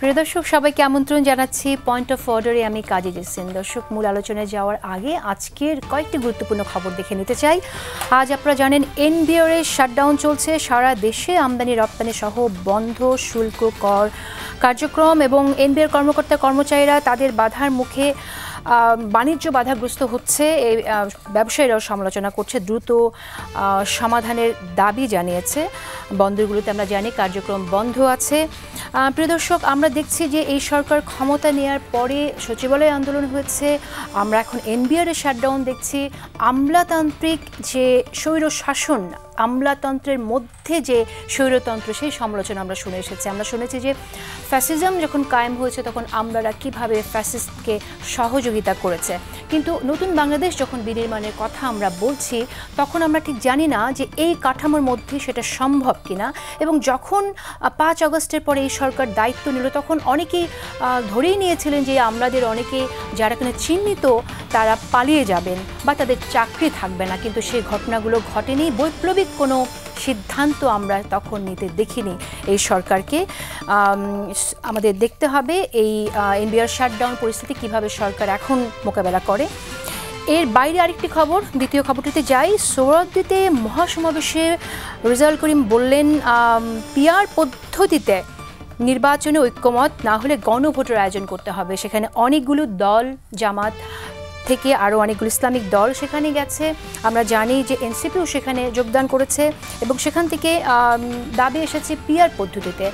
প্রিয় দর্শক সবাইকে আমন্ত্রণ জানাচ্ছি পয়েন্ট অফ অর্ডারে আমি কাজী জেসিন। দর্শক মূল আলোচনায় যাওয়ার আগে আজকের কয়েকটি গুরুত্বপূর্ণ খবর দেখে নিতে চাই। আজ আপনারা জানেন এনবিআর এর শাটডাউন চলছে, সারা দেশে আমদানি রপ্তানি সহ বন্ধ শুল্ক কর কার্যক্রম এবং এনবিআর কর্মকর্তা কর্মচারীরা তাদের বাধার মুখে বাণিজ্য বাধাগ্রস্ত হচ্ছে। এই ব্যবসায়ীরাও সমালোচনা করছে, দ্রুত সমাধানের দাবি জানিয়েছে। বন্দরগুলোতে আমরা জানি কার্যক্রম বন্ধ আছে। প্রিয় দর্শক, আমরা দেখছি যে এই সরকার ক্ষমতা নেওয়ার পরে সচিবালয় আন্দোলন হয়েছে, আমরা এখন এনবিআর এর শাটডাউন দেখছি। আমলাতান্ত্রিক যে স্বৈর শাসন, আমলাতন্ত্রের মধ্যে যে স্বৈরতন্ত্র, সেই সমালোচনা আমরা শুনে এসেছি। আমরা শুনেছি যে ফ্যাসিজম যখন কায়েম হয়েছে তখন আমলারা কিভাবে ফ্যাসিস্টকে সহযোগিতা করেছে, কিন্তু নতুন বাংলাদেশ যখন বিনির্মাণের কথা আমরা বলছি তখন আমরা ঠিক জানি না যে এই কাঠামোর মধ্যে সেটা সম্ভব কিনা। এবং যখন 5 আগস্টের পরে এই সরকার দায়িত্ব নিল তখন অনেকেই ধরেই নিয়েছিলেন যে আমলাদের অনেকেই যারা কিনা চিহ্নিত তারা পালিয়ে যাবেন বা তাদের চাকরি থাকবে না, কিন্তু সেই ঘটনাগুলো ঘটেনি। বৈপ্লবিক কোনো সিদ্ধান্ত আমরা তখন নিতে দেখিনি এই সরকারকে। আমাদের দেখতে হবে এই এনবিআর শাটডাউন পরিস্থিতি কিভাবে সরকার এখন মোকাবেলা করে। এর বাইরে আরেকটি খবর, দ্বিতীয় খবরটিতে যাই। সোহরাওয়ার্দীতে মহাসমাবেশে রেজাউল করিম বললেন পিআর পদ্ধতিতে নির্বাচনে ঐক্যমত না হলে গণভোটের আয়োজন করতে হবে। সেখানে অনেকগুলো দল, জামাত থেকে আরও অনেকগুলো ইসলামিক দল সেখানে গেছে। আমরা জানি যে এনসিপিও সেখানে যোগদান করেছে এবং সেখান থেকে দাবি এসেছে পিআর পদ্ধতিতে।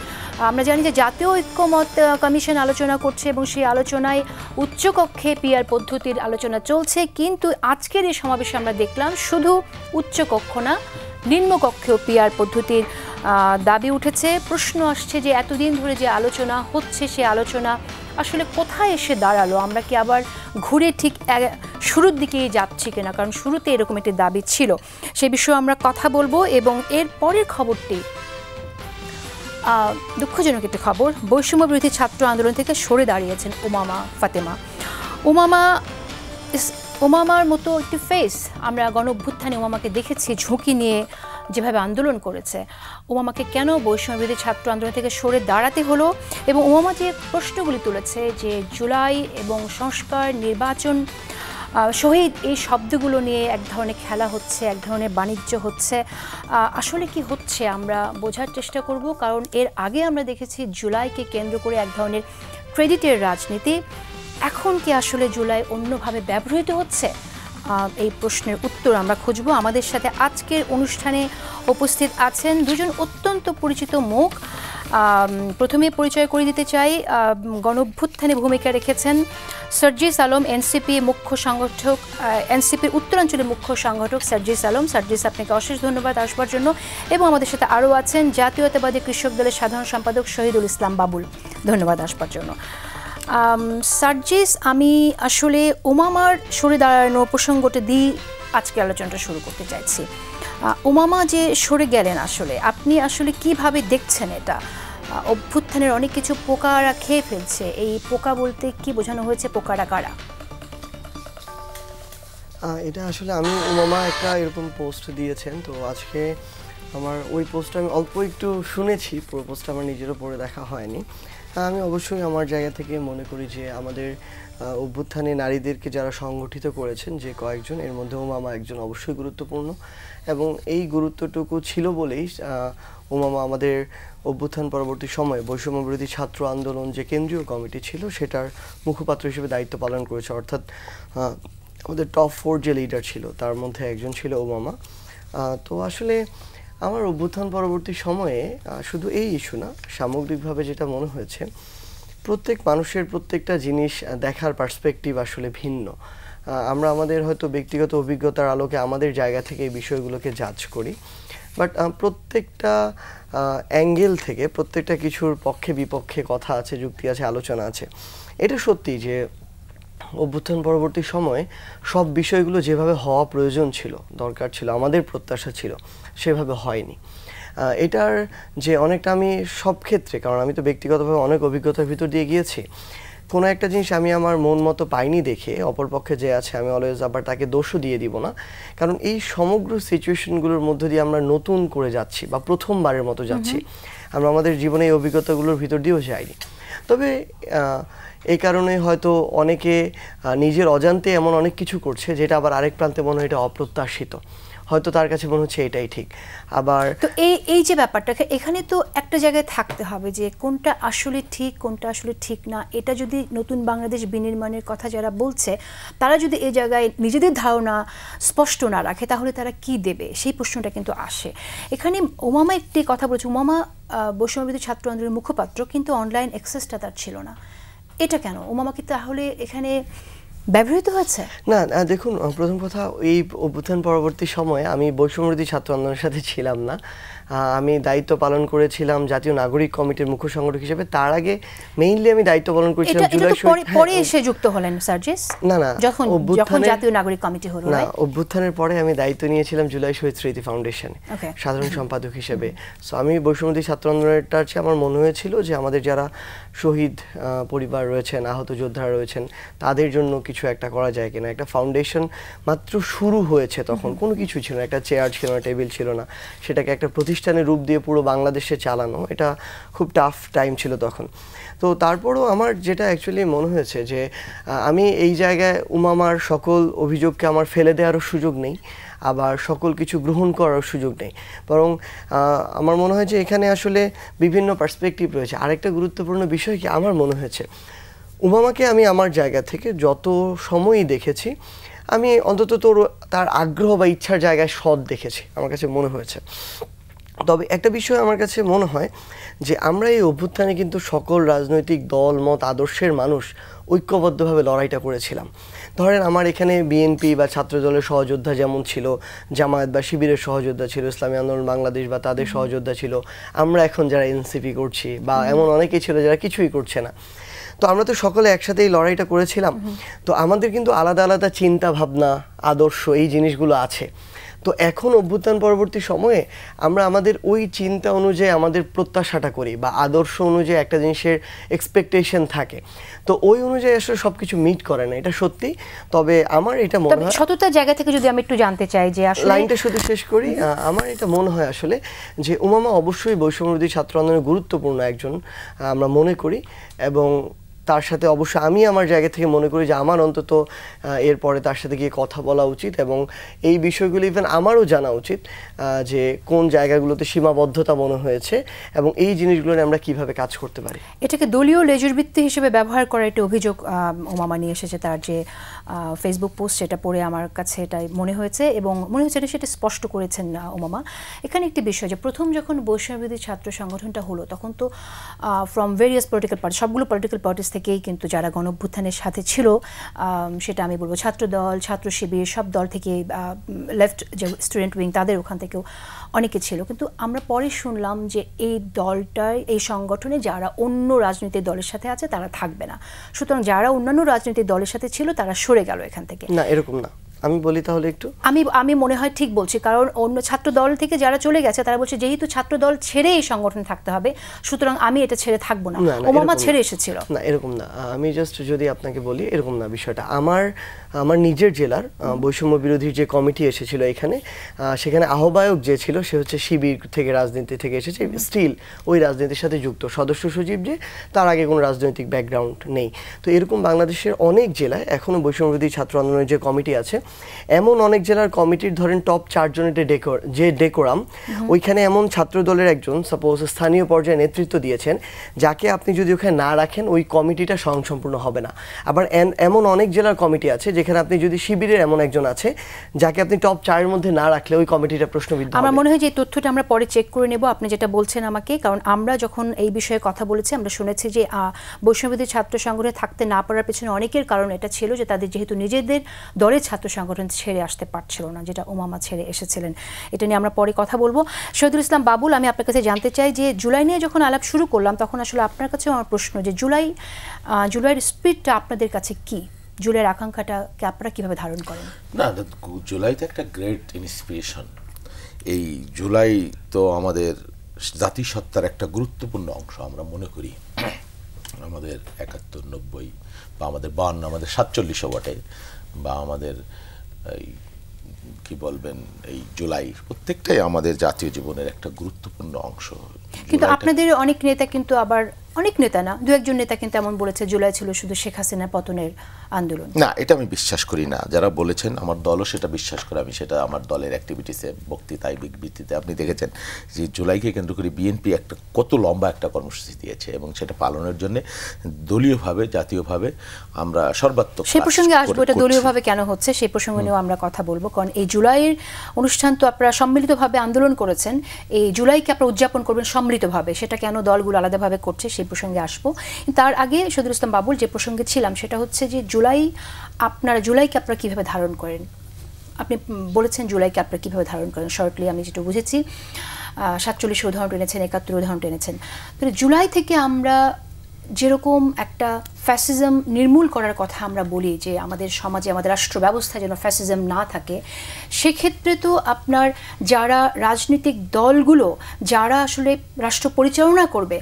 আমরা জানি যে জাতীয় ঐক্যমত কমিশন আলোচনা করছে এবং সেই আলোচনায় উচ্চকক্ষে পিআর পদ্ধতির আলোচনা চলছে, কিন্তু আজকের এই সমাবেশে আমরা দেখলাম শুধু উচ্চকক্ষ না, নিম্নকক্ষেও পিআর পদ্ধতির দাবি উঠেছে। প্রশ্ন আসছে যে এতদিন ধরে যে আলোচনা হচ্ছে সে আলোচনা আসলে কোথায় এসে দাঁড়ালো? আমরা কি আবার ঘুরে ঠিক শুরুর দিকেই যাচ্ছি কিনা? কারণ শুরুতে এরকম একটি দাবি ছিল, সে বিষয়ে আমরা কথা বলবো। এবং এর পরের খবরটি দুঃখজনক একটি খবর। বৈষম্য বিরোধী ছাত্র আন্দোলন থেকে সরে দাঁড়িয়েছেন উমামা ফাতেমা। উমামার মতো একটি ফেস আমরা গণ অভ্যুত্থানে উমামাকে দেখেছি, ঝুঁকি নিয়ে যেভাবে আন্দোলন করেছে। উমামাকে কেন বৈষম্য বিরোধী ছাত্র আন্দোলন থেকে সরে দাঁড়াতে হলো? এবং উমামা যে প্রশ্নগুলি তুলেছে যে জুলাই এবং সংস্কার, নির্বাচন, শহীদ, এই শব্দগুলো নিয়ে এক ধরনের খেলা হচ্ছে, এক ধরনের বাণিজ্য হচ্ছে। আসলে কি হচ্ছে আমরা বোঝার চেষ্টা করব, কারণ এর আগে আমরা দেখেছি জুলাইকে কেন্দ্র করে এক ধরনের ক্রেডিটের রাজনীতি। এখন কি আসলে জুলাই অন্যভাবে ব্যবহৃত হচ্ছে? এই প্রশ্নের উত্তর আমরা খুঁজব। আমাদের সাথে আজকের অনুষ্ঠানে উপস্থিত আছেন দুজন অত্যন্ত পরিচিত মুখ। প্রথমে পরিচয় করে দিতে চাই, গণ অভ্যুত্থানে ভূমিকা রেখেছেন সার্জিস আলম, এনসিপি মুখ্য সংগঠক, এনসিপির উত্তরাঞ্চলের মুখ্য সংগঠক সার্জিস আলম। সার্জিস, আপনাকে অশেষ ধন্যবাদ আসবার জন্য। এবং আমাদের সাথে আরও আছেন জাতীয়তাবাদী কৃষক দলের সাধারণ সম্পাদক শহীদুল ইসলাম বাবুল, ধন্যবাদ আসবার জন্য। সার্জিস, আমি আসলে উমামার সরে দাঁড়ানোর প্রসঙ্গটা দিয়ে আজকে আলোচনাটা শুরু করতে চাইছি। উমামা যে সরে গেলেন, আসলে আপনি আসলে কিভাবে দেখছেন এটা? অভ্যুত্থানের অনেক কিছু পোকারা খেয়ে ফেলছে, এই পোকা বলতে কি বোঝানো হয়েছে? পোকারা কারা? এটা আসলে আমি উমামা একটা এরকম পোস্ট দিয়েছেন, তো আজকে আমার ওই পোস্টটা আমি অল্প একটু শুনেছি, পুরো পোস্টটা আমার নিজেরও পড়ে দেখা হয়নি। আমি অবশ্যই আমার জায়গা থেকে মনে করি যে আমাদের অভ্যুত্থানে নারীদেরকে যারা সংগঠিত করেছেন যে কয়েকজন, এর মধ্যে উমামা একজন অবশ্যই গুরুত্বপূর্ণ, এবং এই গুরুত্বটুকু ছিল বলেই উমামা আমাদের অভ্যুত্থান পরবর্তী সময়ে বৈষম্য বিরোধী ছাত্র আন্দোলন যে কেন্দ্রীয় কমিটি ছিল সেটার মুখপাত্র হিসেবে দায়িত্ব পালন করেছে। অর্থাৎ আমাদের টপ 4 যে লিডার ছিল তার মধ্যে একজন ছিল উমামা। তো আসলে আমার অভ্যুত্থান পরবর্তী সময়ে শুধু এই ইস্যু না, সামগ্রিকভাবে যেটা মনে হয়েছে, প্রত্যেক মানুষের প্রত্যেকটা জিনিস দেখার পার্সপেক্টিভ আসলে ভিন্ন। আমরা আমাদের হয়তো ব্যক্তিগত অভিজ্ঞতার আলোকে আমাদের জায়গা থেকে এই বিষয়গুলোকে জাজ করি, বাট প্রত্যেকটা অ্যাঙ্গেল থেকে প্রত্যেকটা কিছুর পক্ষে বিপক্ষে কথা আছে, যুক্তি আছে, আলোচনা আছে। এটা সত্যি যে অভ্যুত্থান পরবর্তী সময়ে সব বিষয়গুলো যেভাবে হওয়া প্রয়োজন ছিল, দরকার ছিল, আমাদের প্রত্যাশা ছিল, সেভাবে হয়নি। এটার যে অনেকটা আমি সব ক্ষেত্রে, কারণ আমি তো ব্যক্তিগতভাবে অনেক অভিজ্ঞতার ভিতর দিয়ে গিয়েছি, কোনো একটা জিনিস আমি আমার মন মতো পাইনি দেখে অপরপক্ষে যে আছে আমি অলওয়েজ আবার তাকে দোষও দিয়ে দিব না, কারণ এই সমগ্র সিচুয়েশনগুলোর মধ্য দিয়ে আমরা নতুন করে যাচ্ছি বা প্রথমবারের মতো যাচ্ছি। আমরা আমাদের জীবনে এই অভিজ্ঞতাগুলোর ভিতর দিয়েও যাইনি। তবে এই কারণে হয়তো অনেকে নিজের অজান্তে এমন অনেক কিছু করছে যেটা আবার আরেক প্রান্তে মনে হয় এটা অপ্রত্যাশিত, হয়তো তার কাছে মনে হচ্ছে এটাই ঠিক। আবার তো এই যে ব্যাপারটা, এখানে তো একটা জায়গায় থাকতে হবে যে কোনটা আসলে ঠিক কোনটা আসলে ঠিক না। এটা যদি নতুন বাংলাদেশ বিনির্মাণের কথা যারা বলছে তারা যদি এই জায়গায় নিজেদের ধারণা স্পষ্ট না রাখে তাহলে তারা কি দেবে, সেই প্রশ্নটা কিন্তু আসে। এখানে উমামা একটি কথা বলেছে, উমামা বৈষম্যবিরোধী ছাত্র আন্দোলনের মুখপাত্র, কিন্তু অনলাইন অ্যাক্সেসটা তার ছিল না। এটা কেন? উমামা কি তাহলে এখানে ব্যবহৃত হয়েছে? না, দেখুন, প্রথম কথা, এই অভ্যুত্থান পরবর্তী সময়ে আমি বৈষম্যবিরোধী ছাত্র আন্দোলনের সাথে ছিলাম না। আমি দায়িত্ব পালন করেছিলাম জাতীয় নাগরিক কমিটির মুখ্য সংগঠক হিসেবে। তার আগে মেইনলি আমি দায়িত্ব পালন করেছিলাম জুলাই পরে এসে যুক্ত হলেন সার্জিস? না, যখন জাতীয় নাগরিক কমিটি হলো। না, অভ্যুত্থানের পরে আমি দায়িত্ব নিয়েছিলাম জুলাই শহীদ স্মৃতি ফাউন্ডেশনে সাধারণ সম্পাদক হিসেবে। সো আমি বৈষম্যবিরোধী ছাত্র আন্দোলনটার চেয়ে আমার মনে হয়েছিল যে আমাদের যারা শহীদ পরিবার রয়েছেন, আহত যোদ্ধারা রয়েছেন, তাদের জন্য কিছু একটা করা যায় কিনা। একটা ফাউন্ডেশন মাত্র শুরু হয়েছে, তখন কোনো কিছু ছিল না, একটা চেয়ার ছিল না, টেবিল ছিল না, সেটাকে একটা প্রতিষ্ঠানের রূপ দিয়ে পুরো বাংলাদেশে চালানো এটা খুব টাফ টাইম ছিল তখন। তো তারপরও আমার যেটা অ্যাকচুয়ালি মনে হয়েছে যে আমি এই জায়গায় উমামার সকল অভিযোগকে আমার ফেলে দেওয়ারও সুযোগ নেই, আবার সকল কিছু গ্রহণ করার সুযোগ নেই, বরং আমার মনে হয় যে এখানে আসলে বিভিন্ন পার্সপেক্টিভ রয়েছে। আরেকটা গুরুত্বপূর্ণ বিষয় কি আমার মনে হয়েছে, উমামাকে আমি আমার জায়গা থেকে যত সময়ই দেখেছি, আমি অন্তত তার আগ্রহ বা ইচ্ছার জায়গায় সৎ দেখেছি, আমার কাছে মনে হয়েছে। তবে একটা বিষয় আমার কাছে মনে হয় যে আমরা এই অভ্যুত্থানে কিন্তু সকল রাজনৈতিক দল মত আদর্শের মানুষ ঐক্যবদ্ধভাবে লড়াইটা করেছিলাম। ধরেন আমার এখানে বিএনপি বা ছাত্রদলের সহযোদ্ধা যেমন ছিল, জামায়াত বা শিবিরের সহযোদ্ধা ছিল, ইসলামী আন্দোলন বাংলাদেশ বা তাদের সহযোদ্ধা ছিল, আমরা এখন যারা এনসিপি করছি বা এমন অনেকেই ছিল যারা কিছুই করছে না। তো আমরা তো সকলে একসাথে এই লড়াইটা করেছিলাম। তো আমাদের কিন্তু আলাদা আলাদা চিন্তা ভাবনা, আদর্শ, এই জিনিসগুলো আছে। তো এখন অভ্যুত্থান পরবর্তী সময়ে আমরা আমাদের ওই চিন্তা অনুযায়ী আমাদের প্রত্যাশাটা করি বা আদর্শ অনুযায়ী একটা জিনিসের এক্সপেকটেশন থাকে, তো ওই অনুযায়ী আসলে সবকিছু মিট করে না, এটা সত্যি। তবে আমার এটা মনে হয়, সততার জায়গা থেকে যদি আমি একটু জানতে চাই যে আসলে লাইনটা শুধু শেষ করি, আমার এটা মনে হয় আসলে যে উমামা অবশ্যই বৈষম্যবিরোধী ছাত্র আন্দোলনের গুরুত্বপূর্ণ একজন আমরা মনে করি, এবং তার সাথে অবশ্যই আমি আমার জায়গা থেকে মনে করি যে আমার অন্তত এরপরে তার সাথে গিয়ে কথা বলা উচিত, এবং এই বিষয়গুলো ইভেন আমারও জানা উচিত যে কোন জায়গাগুলোতে সীমাবদ্ধতা মনে হয়েছে এবং এই জিনিসগুলো নিয়ে আমরা কিভাবে কাজ করতে পারি। এটাকে দলীয় লেজুরবৃত্তি হিসেবে ব্যবহার করার একটা অভিযোগ উমামা নিয়ে এসেছে। তার যে ফেসবুক পোস্ট, সেটা পড়ে আমার কাছে এটাই মনে হয়েছে, এবং মনে হচ্ছে সেটা স্পষ্ট করেছেন উমামা। এখানে একটি বিষয় যে প্রথম যখন বৈষম্যবিরোধী ছাত্র সংগঠনটা হলো তখন তো ফ্রম ভেরিয়াস পলিটিক্যাল পার্টি, সবগুলো পলিটিক্যাল পার্টিস থেকেই কিন্তু যারা গণঅভ্যুত্থানের সাথে ছিল, সেটা আমি বলবো ছাত্রদল, ছাত্র শিবির, সব দল থেকে, লেফট যে স্টুডেন্ট উইং তাদের ওখান থেকেও অনেকে ছিল। কিন্তু আমরা পরে শুনলাম যে এই দলটায়, এই সংগঠনে যারা অন্য রাজনৈতিক দলের সাথে আছে তারা থাকবে না, সুতরাং যারা অন্যান্য রাজনৈতিক দলের সাথে ছিল তারা সরে গেল এখান থেকে। না, এরকম না, আমি বলি তাহলে একটু, আমি মনে হয় ঠিক বলছি, কারণ অন্য ছাত্র দল থেকে যারা চলে গেছে তারা বলছে যেহেতু ছাত্র দল ছেড়ে এই সংগঠন থাকতে হবে, সুতরাং আমি এটা ছেড়ে থাকবো না। ওমামা ছেড়ে এসেছিল না, এরকম না। আমি জাস্ট যদি আপনাকে বলি, এরকম না বিষয়টা। আমার নিজের জেলার বৈষম্য বিরোধী যে কমিটি এসেছিল এখানে, সেখানে আহ্বায়ক যে ছিল সে হচ্ছে শিবির থেকে, রাজনীতি থেকে এসেছে, স্টিল ওই রাজনীতির সাথে যুক্ত। সদস্য সচিব যে, তার আগে কোনো রাজনৈতিক ব্যাকগ্রাউন্ড নেই। তো এরকম বাংলাদেশের অনেক জেলায় এখনও বৈষম্য বিরোধী ছাত্র আন্দোলনের যে কমিটি আছে, এমন অনেক জেলার কমিটির ধরেন টপ 4 জনের যে ডেকোরাম, ওইখানে এমন ছাত্র দলের একজন সাপোজ স্থানীয় পর্যায়ে নেতৃত্ব দিয়েছেন, যাকে আপনি যদি ওখানে না রাখেন ওই কমিটিটা স্বয়ংসম্পূর্ণ হবে না। আবার এমন অনেক জেলার কমিটি আছে যেখানে আপনি যদি শিবিরের এমন একজন আছে যাকে আপনি টপ 4 এর মধ্যে না রাখলে ওই কমিটিটা প্রশ্নবিদ্ধ হবে। আমার মনে হয় যে এই তথ্যটা আমরা পরে চেক করে নেব, আপনি যেটা বলছেন আমাকে, কারণ আমরা যখন এই বিষয়ে কথা বলেছি আমরা শুনেছি যে বৈষম্যবিরোধী ছাত্র সংগঠনে থাকতে না পারার পেছনে অনেকের কারণ এটা ছিল যে তাদের যেহেতু নিজেদের দলের ছাত্র সংগঠন ছেড়ে আসতে পারছিল না, যেটা উমামা ছেড়ে এসেছিলেন। এটা নিয়ে আমরা পরে কথা বলবো। শহীদুল ইসলাম বাবুল, আমি আপনার কাছে জানতে চাই যে জুলাই নিয়ে যখন আলাপ শুরু করলাম তখন আসলে আপনার কাছেও আমার প্রশ্ন যে জুলাইয়ের স্পিরিটটা আপনাদের কাছে কি, জুলাইয়ের আকাঙ্ক্ষাটাকে আপনারা কিভাবে ধারণ করেন? না, জুলাই তো একটা গ্রেট ইন্সপিরেশন। এই জুলাই তো আমাদের জাতিসত্তার একটা গুরুত্বপূর্ণ অংশ আমরা মনে করি। আমাদের ৭১, ৯০ বা আমাদের ৫২, আমাদের ৪৭ও বটে, বা আমাদের এই কি বলবেন এই জুলাই প্রত্যেকটাই আমাদের জাতীয় জীবনের একটা গুরুত্বপূর্ণ অংশ। কিন্তু আপনাদের অনেক নেতা কিন্তু আবার অনেক নেতা না, দু একজন নেতা কিন্তু এমন বলেছে জুলাই ছিল শুধু শেখ হাসিনা পতনের আন্দোলন। না, এটা আমি বিশ্বাস করি না। যারা বলেছেন আমার দলও সেটা বিশ্বাস করে, আমি সেটা আমার দলের অ্যাক্টিভিটিসে বক্তৃতায় বিবৃতিতে আপনি দেখেছেন যে জুলাইকে কেন্দ্র করে বিএনপি একটা কত লম্বা একটা কর্মসূচি দিয়েছে এবং সেটা পালনের জন্য দলীয়ভাবে জাতীয়ভাবে আমরা সর্বাত্মক। সেই প্রসঙ্গে আসবো, এটা দলীয়ভাবে কেন হচ্ছে সেই প্রসঙ্গে নিয়েও আমরা কথা বলবো, কারণ এই জুলাইয়ের অনুষ্ঠান তো আপনারা সম্মিলিতভাবে আন্দোলন করেছেন, এই জুলাইকে আপনারা উদযাপন করবেন সম্মিলিতভাবে, সেটা কেন দলগুলো আলাদাভাবে করছে সেই প্রসঙ্গে আসবো। তার আগে শহীদুল ইসলাম বাবুল যে প্রসঙ্গে ছিলাম সেটা হচ্ছে যে জুলাইকে আপনারা কীভাবে ধারণ করেন। আপনি বলেছেন জুলাইকে আপনারা কীভাবে ধারণ করেন, শর্টলি আমি যেটা বুঝেছি 47 উদাহরণ টেনেছেন, 71 উদাহরণ টেনেছেন। তো জুলাই থেকে আমরা যেরকম একটা ফ্যাসিজম নির্মূল করার কথা আমরা বলি যে আমাদের সমাজে আমাদের রাষ্ট্র ব্যবস্থায় যেন ফ্যাসিজম না থাকে, সেক্ষেত্রে তো আপনার যারা রাজনৈতিক দলগুলো যারা আসলে রাষ্ট্র পরিচালনা করবে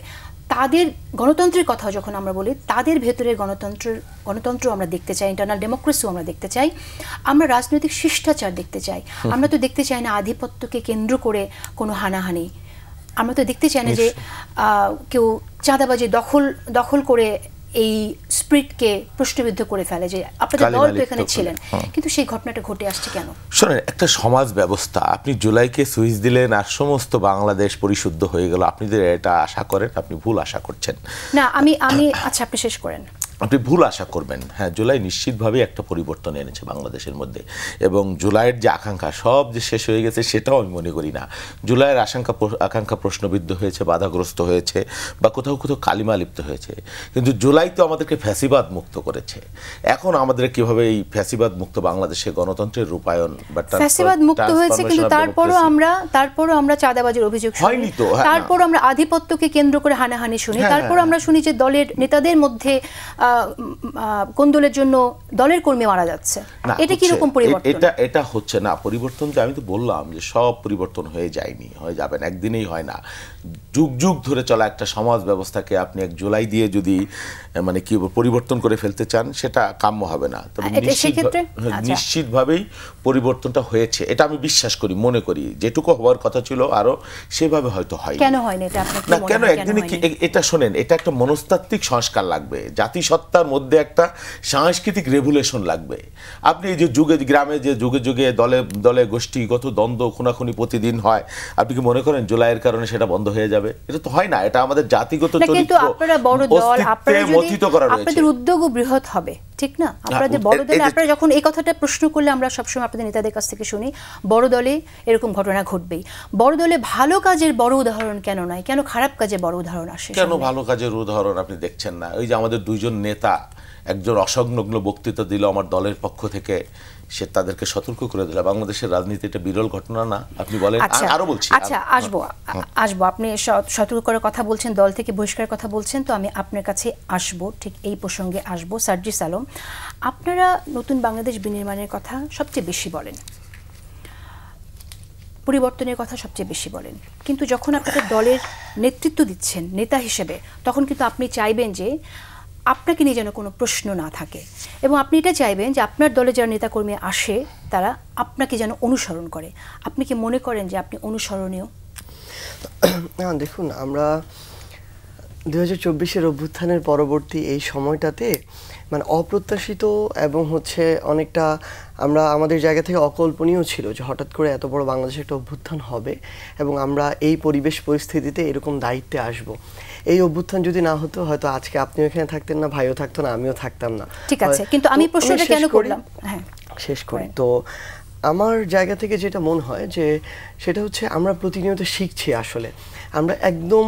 তাদের গণতন্ত্রের কথা যখন আমরা বলি, তাদের ভেতরে গণতন্ত্র আমরা দেখতে চাই, ইন্টারনাল ডেমোক্রেসিও আমরা দেখতে চাই, আমরা রাজনৈতিক শিষ্টাচার দেখতে চাই। আমরা তো দেখতে চাই না আধিপত্যকে কেন্দ্র করে কোনো হানাহানি, আমরা তো দেখতে চাই না যে কেউ চাঁদাবাজি দখল করে এই স্পিরিটকে প্রশ্নবিদ্ধ করে ফেলে যে আপনাদের দল তো এখানে ছিলেন, কিন্তু সেই ঘটনাটা ঘটে আসছে কেন? শোনেন, একটা সমাজ ব্যবস্থা, আপনি জুলাইকে সুইচ দিলেন আর সমস্ত বাংলাদেশ পরিশুদ্ধ হয়ে গেল, আপনি যে এটা আশা করেন আপনি ভুল আশা করছেন। না আমি আচ্ছা আপনি শেষ করেন। আপনি ভুল আশা করবেন। হ্যাঁ, জুলাই নিশ্চিতভাবেই একটা পরিবর্তন এনেছে বাংলাদেশের মধ্যে, এবং জুলাইয়ের যে আকাঙ্ক্ষা সব যে শেষ হয়ে গেছে সেটাও আমি মনে করি না। জুলাইয়ের আকাঙ্ক্ষা প্রশ্নবিদ্ধ হয়েছে, বাধাগ্রস্ত হয়েছে বা কোথাও কোথাও কালিমা লিপ্ত হয়েছে, কিন্তু জুলাই তো আমাদেরকে ফ্যাসিবাদ মুক্ত করেছে। এখন আমাদের কিভাবে এই ফ্যাসিবাদ মুক্ত বাংলাদেশে গণতন্ত্রের রূপায়ণ বা ফ্যাসিবাদ মুক্ত হয়েছে, কিন্তু তারপরও আমরা চাঁদাবাজির অভিযোগ শুনি, তারপর আমরা আধিপত্যকে কেন্দ্র করে হানাহানি শুনি, তারপর আমরা শুনি যে দলের নেতাদের মধ্যে কোন্দলের জন্য দলের কর্মী মারা যাচ্ছে। এটা কি রকম পরিবর্তন? এটা হচ্ছে না পরিবর্তন। যে আমি তো বললাম যে সব পরিবর্তন হয়ে যায়নি, হয়ে যাবে না, একদিনেই হয় না। যুগ যুগ ধরে চলা একটা সমাজ ব্যবস্থাকে আপনি এক জুলাই দিয়ে যদি মানে কি পরিবর্তন করে ফেলতে চান সেটা কাম্য হবে না। তবে নিশ্চিতভাবেই পরিবর্তনটা হয়েছে, এটা আমি বিশ্বাস করি, মনে করি যেটুকু হওয়ার কথা ছিল আরো সেভাবে হয়তো হয়। কেন হয়নি এটা আপনার না, কেন একদিনে এটা শোনেন, এটা একটা মনস্তাত্ত্বিক সংস্কার লাগবে, জাতিসত্তার মধ্যে একটা সাংস্কৃতিক রেভুলেশন লাগবে। আপনি এই যে যুগে গ্রামে যে যুগে যুগে দলে দলে গোষ্ঠীগত দ্বন্দ্ব খুনাখুনি প্রতিদিন হয়, আপনি কি মনে করেন জুলাইয়ের কারণে সেটা বন্ধ হয়ে যাবে? এটা তো হয় না, এটা আমাদের জাতিগত চরিত্র, কিন্তু আপনারা বড় দল, আপনাদের উদ্যোগও বৃহৎ হবে, ঠিক না? আপনাদের বড় দলে আপনারা যখন এই কথাটা প্রশ্ন করলে আমরা সবসময় আপনাদের নেতাদের কাছ থেকে শুনি বড় দলে এরকম ঘটনা ঘটবেই। বড় দলে ভালো কাজের বড় উদাহরণ কেন নয়, কেন খারাপ কাজের বড় উদাহরণ আসে? কেন ভালো কাজের উদাহরণ আপনি দেখছেন না? ওই যে আমাদের দুইজন নেতা, একজন অসংলগ্ন বক্তৃতা দিল আমার দলের পক্ষ থেকে, সে তাদেরকে সতর্ক করে দিল। বাংলাদেশের রাজনীতি এটা বিরল ঘটনা না? আপনি বলেন। আরো বলছি, আচ্ছা আসবো আপনি সতর্ক করার কথা বলছেন, দল থেকে বহিষ্কারের কথা বলছেন, তো আমি আপনার কাছে আসবো, ঠিক এই প্রসঙ্গে আসবো। সার্জিস আলম, আপনারা নতুন বাংলাদেশ বিনির্মাণের কথা সবচেয়ে বেশি বলেন, পরিবর্তনের কথা সবচেয়ে বেশি বলেন, কিন্তু যখন আপনাদের দলের নেতৃত্ব দিচ্ছেন নেতা হিসেবে, তখন কিন্তু আপনি চাইবেন যে আপনাকে নিয়ে যেন কোনো প্রশ্ন না থাকে, এবং আপনি এটা চাইবেন যে আপনার দলে যারা নেতাকর্মী আসে তারা আপনাকে যেন অনুসরণ করে। আপনি কি মনে করেন যে আপনি অনুসরণীয়? দেখুন, আমরা 2024-এর অভ্যুত্থানের পরবর্তী এই সময়টাতে মানে অপ্রত্যাশিত এবং অনেকটা আমরা আমাদের জায়গা থেকে অকল্পনীয় ছিল যে হঠাৎ করে এত বড় বাংলাদেশে একটা অভ্যুত্থান হবে এবং আমরা এই পরিবেশ পরিস্থিতিতে এরকম দায়িত্বে আসব। এই অভ্যুত্থান যদি না হতো হয়তো আজকে আপনিও এখানে থাকতেন না, ভাইও থাকতো না, আমিও থাকতাম না। ঠিক আছে, কিন্তু আমি প্রশ্নটা কেন করলাম শেষ করি। তো আমার জায়গা থেকে যেটা মনে হয় যে সেটা আমরা প্রতিনিয়ত শিখছি। আসলে আমরা একদম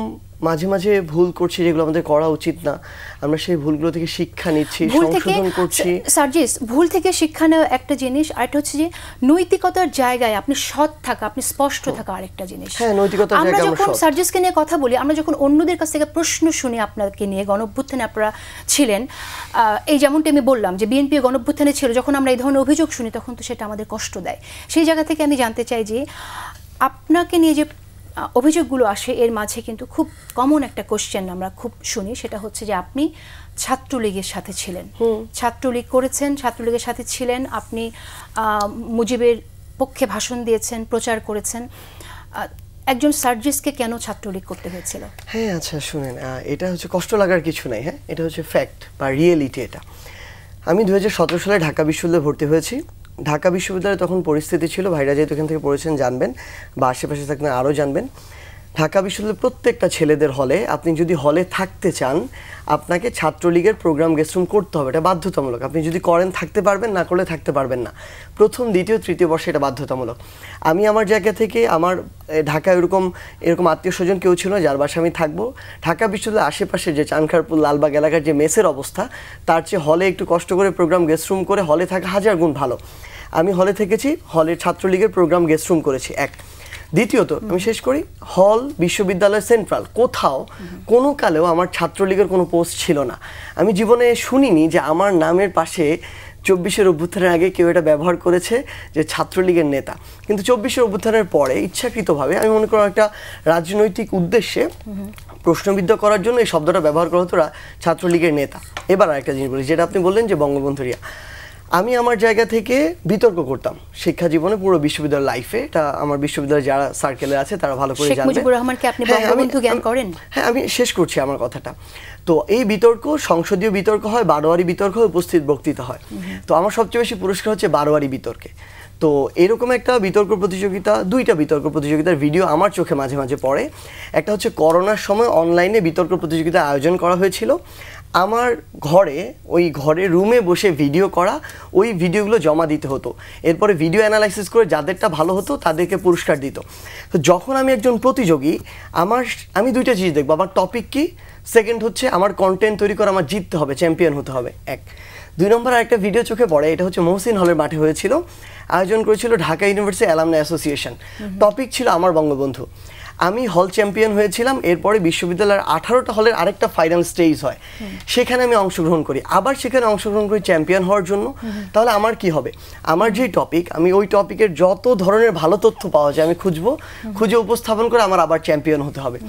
মাঝে মাঝে ভুল করছি যেগুলো আমাদের করা উচিত না, আমরা সেই ভুলগুলো থেকে শিক্ষা নিচ্ছি, সংশোধন করছি। সার্জিস, ভুল থেকে শিক্ষা নেওয়া একটা জিনিস, আরেকটা হচ্ছে যে নৈতিকতার জায়গায় আপনি সৎ থাকা, আপনি স্পষ্ট থাকা আরেকটা জিনিস। হ্যাঁ, নৈতিকতার জায়গায় আমরা যখন সার্জিসকে নিয়ে কথা বলি, আমরা যখন অন্যদের কাছ থেকে প্রশ্ন শুনি আপনাকে নিয়ে, গণঅভ্যুত্থানে আপনারা ছিলেন, এই যেমনটা আমি বললাম যে বিএনপি গণঅভ্যুত্থানে ছিল, যখন আমরা এই ধরনের অভিযোগ শুনি তখন তো সেটা আমাদের কষ্ট দেয়। সেই জায়গা থেকে আমি জানতে চাই যে আপনাকে নিয়ে যে অভিযোগগুলো আসে এর মাঝে কিন্তু খুব কমন একটা কোশ্চেন আমরা খুব শুনি, সেটা হচ্ছে যে আপনি ছাত্রলীগের সাথে ছিলেন, ছাত্রলীগ করেছেন, ছাত্রলীগের সাথে ছিলেন, আপনি মুজিবের পক্ষে ভাষণ দিয়েছেন, প্রচার করেছেন। একজন সার্জিসকে কেন ছাত্রলীগ করতে হয়েছিল? হ্যাঁ আচ্ছা শুনেন, এটা হচ্ছে কষ্ট লাগার কিছু নাই, হ্যাঁ এটা হচ্ছে ফ্যাক্ট বা রিয়েলিটি। এটা আমি 2017 সালে ঢাকা বিশ্ববিদ্যালয়ে ভর্তি হয়েছি। ঢাকা বিশ্ববিদ্যালয়ে তখন পরিস্থিতি ছিল, ভাইরা যেহেতু এখান থেকে পড়েছেন জানবেন, বা আশেপাশে থাকলে আরও জানবেন, ঢাকা বিশ্ববিদ্যালয়ের প্রত্যেকটা ছেলেদের হলে আপনি যদি হলে থাকতে চান আপনাকে ছাত্রলীগের প্রোগ্রাম গেস্টরুম করতে হবে, এটা বাধ্যতামূলক। আপনি যদি করেন থাকতে পারবেন, না করলে থাকতে পারবেন না। প্রথম, দ্বিতীয়, তৃতীয় বর্ষে এটা বাধ্যতামূলক। আমি আমার জায়গা থেকে আমার ঢাকা এরকম আত্মীয় স্বজন কেউ ছিল না যার বাসায় আমি থাকবো। ঢাকা বিশ্ববিদ্যালয়ের আশেপাশে যে চানখারপুল, লালবাগ এলাকার যে মেসের অবস্থা, তার চেয়ে হলে একটু কষ্ট করে প্রোগ্রাম গেস্টরুম করে হলে থাকা 1000 গুণ ভালো। আমি হলে থেকেছি, হলের ছাত্রলীগের প্রোগ্রাম গেস্টরুম করেছি। এক, দ্বিতীয়ত আমি শেষ করি, হল, বিশ্ববিদ্যালয়, সেন্ট্রাল কোথাও কোনো কালেও আমার ছাত্রলীগের কোনো পোস্ট ছিল না। আমি জীবনে শুনিনি যে আমার নামের পাশে 24-এর অভ্যুত্থানের আগে কেউ এটা ব্যবহার করেছে যে ছাত্রলীগের নেতা। কিন্তু 24-এর অভ্যুত্থানের পরে ইচ্ছাকৃতভাবে আমি মনে করি একটা রাজনৈতিক উদ্দেশ্যে প্রশ্নবিদ্ধ করার জন্য এই শব্দটা ব্যবহার করা হতো ছাত্রলীগের নেতা। এবার আরেকটা জিনিস বলি, যেটা আপনি বললেন যে বঙ্গবন্ধুরিয়া, আমি আমার জায়গা থেকে বিতর্ক করতাম শিক্ষা জীবনে, পুরো বিশ্ববিদ্যালয় লাইফে। এটা আমার বিশ্ববিদ্যালয়ে যারা সার্কেলে আছে তারা ভালো করে জানবে। মুজিবুর রহমানকে আপনি বঙ্গবন্ধু জ্ঞান করেন? হ্যাঁ, আমি শেষ করছি আমার কথাটা। তো এই বিতর্ক সংসদীয় বিতর্ক হয়, বারোয়ারি বিতর্ক হয়, উপস্থিত বক্তৃতা হয়। তো আমার সবচেয়ে বেশি পুরস্কার হচ্ছে বারোয়ারি বিতর্কে। তো এরকম একটা বিতর্ক প্রতিযোগিতা, দুইটা বিতর্ক প্রতিযোগিতার ভিডিও আমার চোখে মাঝে মাঝে পড়ে। একটা হচ্ছে করোনার সময় অনলাইনে বিতর্ক প্রতিযোগিতা আয়োজন করা হয়েছিল। আমার ঘরে রুমে বসে ভিডিও করা, ওই ভিডিওগুলো জমা দিতে হতো। এরপরে ভিডিও অ্যানালাইসিস করে যাদেরটা ভালো হতো তাদেরকে পুরস্কার দিত। তো যখন আমি একজন প্রতিযোগী, আমি দুইটা জিনিস দেখবো, আমার টপিক কি, সেকেন্ড হচ্ছে আমার কন্টেন্ট তৈরি করে আমার জিততে হবে, চ্যাম্পিয়ন হতে হবে। এক, 2 নম্বর আরেকটা ভিডিও চোখে পড়ে, এটা হচ্ছে মহসিন হলের মাঠে হয়েছিল, আয়োজন করেছিল Dhaka university alumni association. Topic ছিল আমার বঙ্গবন্ধু। আমি হল চ্যাম্পিয়ন হয়েছিলাম। এরপরে বিশ্ববিদ্যালয়ের 18টা হলের আরেকটা ফাইনাল স্টেজ হয়, সেখানে আমি অংশগ্রহণ করি, আবার সেখানে অংশগ্রহণ করি চ্যাম্পিয়ন হওয়ার জন্য। তাহলে আমার কি হবে, আমার যে টপিক, আমি ওই টপিকের যত ধরনের ভালো তথ্য পাওয়া যায় আমি খুঁজে উপস্থাপন করে আমার আবার চ্যাম্পিয়ন হতে হবে।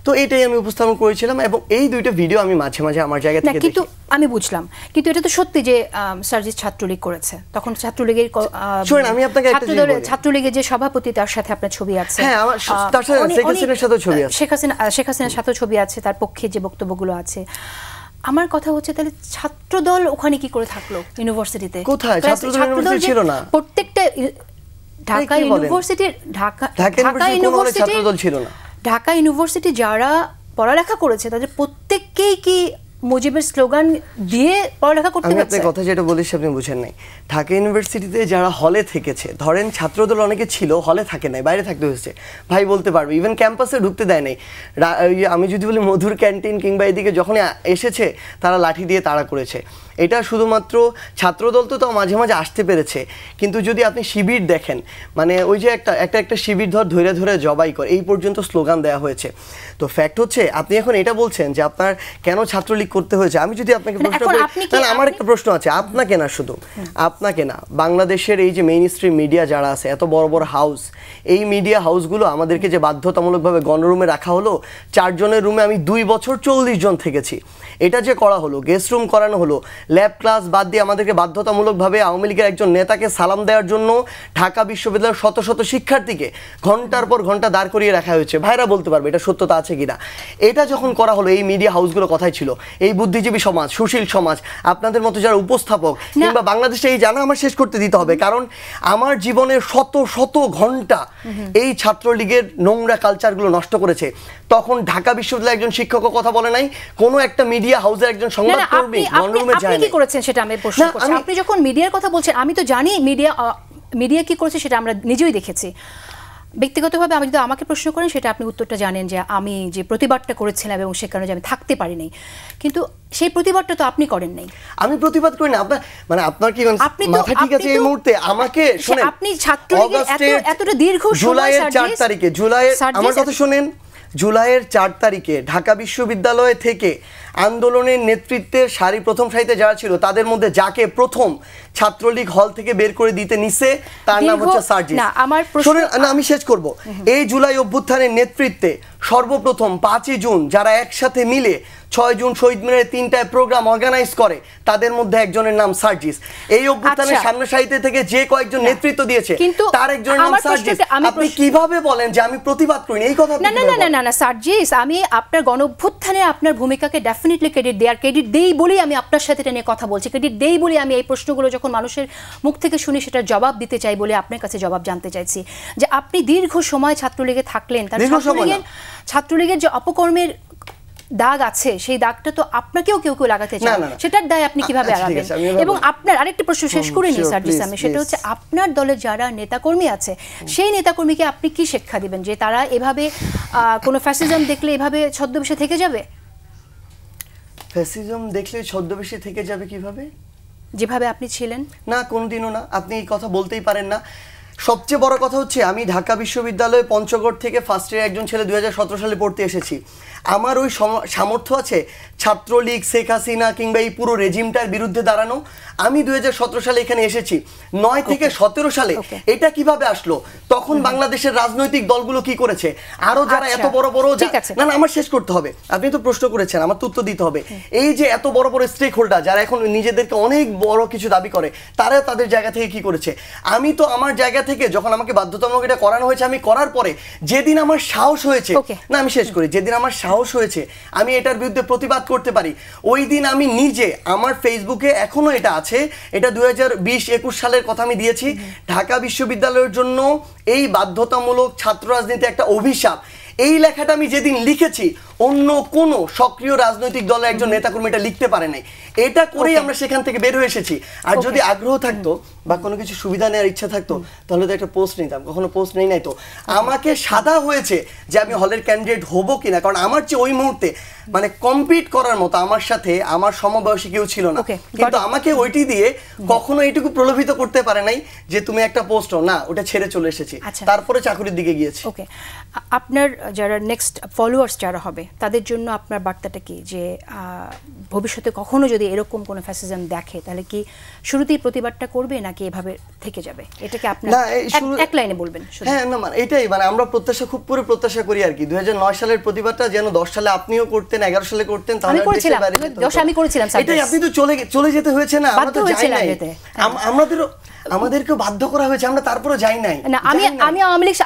তো এটাই আমি উপস্থাপন করেছিলাম, এবং এই দুইটা ভিডিও আমি মাঝে মাঝে আমার জায়গা থেকে কিন্তু আমি বুঝলাম, কিন্তু এটা তো সত্যি যে সার্জিস ছাত্রলীগ করেছে। তখন ছাত্রলীগের আমি আপনাকে ছাত্রলীগের যে সভাপতি, তার সাথে আপনার ছবি আছে। হ্যাঁ, তার সাথে শেখ হাসিনার সাথে ছবি আছে, শেখ হাসিনার সাথে ছবি আছে, তার পক্ষে যে বক্তব্যগুলো আছে। আমার কথা হচ্ছে, তাহলে ছাত্রদল ওখানে কি করে থাকলো ইউনিভার্সিটিতে? কোথায় ছাত্রদল ছিল না? প্রত্যেকটা ঢাকা ইউনিভার্সিটির ছাত্রদল ছিল না। ঢাকা ইউনিভার্সিটি যারা পড়ালেখা করেছে তাদের প্রত্যেককেই কি মুজিবের স্লোগান দিয়ে পড়ালেখা করতে হচ্ছে? আমি আপনার কথা যেটা বলেছি আপনি বুঝেন নাই। ঢাকা ইউনিভার্সিটিতে যারা হলে থেকেছে, ধরেন ছাত্রদল অনেকে ছিল, হলে থাকে নাই, বাইরে থাকতে হয়েছে, ভাই বলতে পারবে, ইভেন ক্যাম্পাসে ঢুকতে দেয় নাই। আমি যদি বলি মধুর ক্যান্টিন কিংবা এদিকে যখন এসেছে তারা লাঠি দিয়ে তাড়া করেছে। এটা শুধুমাত্র ছাত্রদল তো তাও মাঝে মাঝে আসতে পেরেছে, কিন্তু যদি আপনি শিবির দেখেন, মানে ওই যে একটা শিবির ধরে ধরে জবাই করে, এই পর্যন্ত স্লোগান দেওয়া হয়েছে। তো ফ্যাক্ট হচ্ছে, আপনি এখন এটা বলছেন যে আপনার কেন ছাত্রলীগ করতে হয়েছে। আমি যদি আপনাকে প্রশ্ন করি, তাহলে আমার একটা প্রশ্ন আছে, আপনাকে না, শুধু আপনাকে না, বাংলাদেশের এই যে মেইন স্ট্রিম মিডিয়া যারা আছে, এত বড় বড় হাউস, এই মিডিয়া হাউসগুলো আমাদেরকে যে বাধ্যতামূলকভাবে গণরুমে রাখা হলো, 4 জনের রুমে আমি 2 বছর 40 জন থেকেছি। এটা যে করা হলো, গেস্ট রুম করানো হলো, ল্যাব ক্লাস বাদ দিয়ে আমাদেরকে বাধ্যতামূলকভাবে আওয়ামী লীগের একজন নেতাকে সালাম দেওয়ার জন্য ঢাকা বিশ্ববিদ্যালয়ের শত শত শিক্ষার্থীকে ঘন্টার পর ঘন্টা দাঁড় করিয়ে রাখা হয়েছে। ভাইরা বলতে পারবে এটা সত্যতা আছে কিনা। এটা যখন করা হলো, এই মিডিয়া হাউসগুলো কথাই ছিল, এই বুদ্ধিজীবী সমাজ, সুশীল সমাজ, আপনাদের মতো যারা উপস্থাপক, কিংবা বাংলাদেশে এই জানা আমার শেষ করতে দিতে হবে, কারণ আমার জীবনের শত শত ঘন্টা এই ছাত্রলীগের নোংরা কালচারগুলো নষ্ট করেছে। তখন ঢাকা বিশ্ববিদ্যালয়ের একজন শিক্ষকও কথা বলে নাই, কোনো একটা মিডিয়া হাউসের একজন সংবাদকর্মী গণরুমে যায় না। কি করেছেন সেটা আমি প্রশ্ন করছি। আপনি যখন মিডিয়ার কথা বলছেন, আমি তো জানি মিডিয়া কি করেছে, সেটা আমরা নিজেই দেখেছি। ব্যক্তিগতভাবে আমি যদি আমাকে প্রশ্ন করেন, সেটা আপনি উত্তরটা জানেন যে আমি যে প্রতিবাদটা করেছিলাম এবং সে কারণে আমি থাকতে পারিনি, কিন্তু সেই প্রতিবাদটা তো আপনি করেন নাই। আমি প্রতিবাদ করি না। আপনার কি মাথা ঠিক আছে এই মুহূর্তে? আমাকে শুনেন, আপনি ছাত্রলীগের এতটা দীর্ঘ জুলাইয়ের 4 তারিখে, আমার কথা শুনেন, জুলাইয়ের 4 তারিখে ঢাকা বিশ্ববিদ্যালয় থেকে আন্দোলনের নেতৃত্বের প্রথম সারিতে যারা ছিল, তাদের মধ্যে যাকে প্রথম ছাত্রলীগ হল থেকে বের করে দিতে নিছে, তার নাম হচ্ছে সার্জিস। আমি শেষ করব। এই জুলাই অভ্যুত্থানের নেতৃত্বে সর্বপ্রথম 5ই জুন যারা একসাথে মিলে 6 জুন শহীদ মিনারে 3টায় প্রোগ্রাম অর্গানাইজ করে, তাদের মধ্যে একজনের নাম সার্জিস। এই অভ্যুত্থানের সামনে সারিতে থেকে যে কয়েকজন নেতৃত্ব দিয়েছে তার একজনের নাম সার্জিস। আপনি কিভাবে বলেন যে আমি প্রতিবাদ করিনি? এই কথা না না না না না সার্জিস, আমি আপনার গণঅভ্যুত্থানে আপনার ভূমিকাকে ডেফিনেটলি ক্রেডিট দেই, আর ক্রেডিট দেই বলেই আমি আপনার সাথে এটা নিয়ে কথা বলছি। ক্রেডিট দেই বলে আমি এই প্রশ্নগুলো যখন মানুষের মুখ থেকে শুনি সেটার জবাব দিতে চাই বলে আপনার কাছে জবাব জানতে চাইছি যে আপনি দীর্ঘ সময় ছাত্রলীগে থাকলেন, তার ছাত্রলীগের যে অপকর্মের দাগ আছে সেই দাগটা তো আপনাকেও কেউ কেউ লাগাতে চায়, সেটার দায় আপনি কিভাবে এড়াবেন? এবং আপনার আরেকটা প্রশ্ন শেষ করে নিই সার্জিস আমি, সেটা হচ্ছে আপনার দলের যারা নেতাকর্মী আছে সেই নেতাকর্মীকে আপনি কি শিক্ষা দিবেন যে তারা এভাবে কোনো ফ্যাসিজম দেখলে এভাবে ছদ্মবেশে থেকে যাবে? ফ্যাসিজম দেখলে ছদ্মবেশে থেকে যাবে কিভাবে? যেভাবে আপনি ছিলেন? না, কোনোদিনও না। আপনি এই কথা বলতেই পারেন না। সবচেয়ে বড় কথা হচ্ছে আমি ঢাকা বিশ্ববিদ্যালয়ে পঞ্চগড় থেকে ফার্স্ট ইয়ার একজন ছেলে 2017 সালে পড়তে এসেছি। আমার ওই সামর্থ্য আছে ছাত্রলীগ, শেখ হাসিনা কিংবা এই পুরো রেজিমটার বিরুদ্ধে দাঁড়ানো? আমি 2017 সালে এখানে এসেছি। 9 থেকে 17 সালে এটা কিভাবে আসলো? তখন বাংলাদেশের রাজনৈতিক দলগুলো কি করেছে? আরো যারা এত বড় বড়, না না আমার শেষ করতে হবে, আপনি তো প্রশ্ন করেছেন, আমার তো উত্তর দিতে হবে। এই যে এত বড় বড় স্টেক হোল্ডার যারা এখন নিজেদেরকে অনেক বড় কিছু দাবি করে, তারা তাদের জায়গা থেকে কি করেছে? আমি তো আমার জায়গা থেকে যখন আমাকে বাধ্যতামূলক এটা করানো হয়েছে, আমি করার পরে যেদিন আমার সাহস হয়েছে, না আমি শেষ করি, যেদিন আমার সাহস হয়েছে আমি এটার বিরুদ্ধে প্রতিবাদ করতে পারি, ওই দিন আমি নিজে আমার ফেসবুকে এখনো এটা আছে, এটা 2020-21 সালের কথা আমি দিয়েছি, ঢাকা বিশ্ববিদ্যালয়ের জন্য এই বাধ্যতামূলক ছাত্র রাজনীতি একটা অভিশাপ, এই লেখাটা আমি যেদিন লিখেছি অন্য কোনো সক্রিয় রাজনৈতিক দলের একজন নেতাকর্মী এটা লিখতে পারে নাই। এটা করেই আমরা সেখান থেকে বের হয়ে এসেছি। আর যদি আগ্রহ থাকতো বা কোনো কিছু সুবিধা নেওয়ার ইচ্ছা থাকতো তাহলে তো একটা পোস্ট নিতাম, কখনো পোস্ট নেই নাই। তো আমাকে সাদা হয়েছে যে আমি হলের ক্যান্ডিডেট হবো কিনা, কারণ আমার চেয়ে ওই মুহূর্তে মানে কম্পিট করার মতো আমার সাথে আমার সমবয়সী কেউ ছিল না। কিন্তু আমাকে ওইটি দিয়ে কখনো এইটুকু প্রলোভিত করতে পারে নাই যে তুমি একটা পোস্ট না, ওটা ছেড়ে চলে এসেছি, তারপরে চাকরির দিকে গিয়েছি। ওকে, আপনার যারা নেক্সট ফলোয়ার্স যারা হবে তাদের জন্য আপনার বার্তাটা কি, যে ভবিষ্যতে কখনো যদি এরকম কোনো ফ্যাসিজম দেখে তাহলে কি শুরুতেই প্রতিবাদটা করবে নাকি এভাবে থেকে যাবে? এটাকে আপনার এক লাইনে বলবেন। হ্যাঁ না মানে এটাই, মানে আমরা প্রত্যাশা খুব পুরো প্রত্যাশা করি আর কি 2009 সালের প্রতিবাদটা যেন 10 সালে আপনিও করতেন, 11 সালে করতেন, তাহলে আমি করেছিলাম, 10 আমি করেছিলাম। এটাই, আপনি তো চলে যেতে হয়েছে না, আমরা তো যাই নাই, আমাদেরকে বাধ্য করা হয়েছে, আমরা তারপরে যাই নাই। না আমি আওয়ামী লীগ,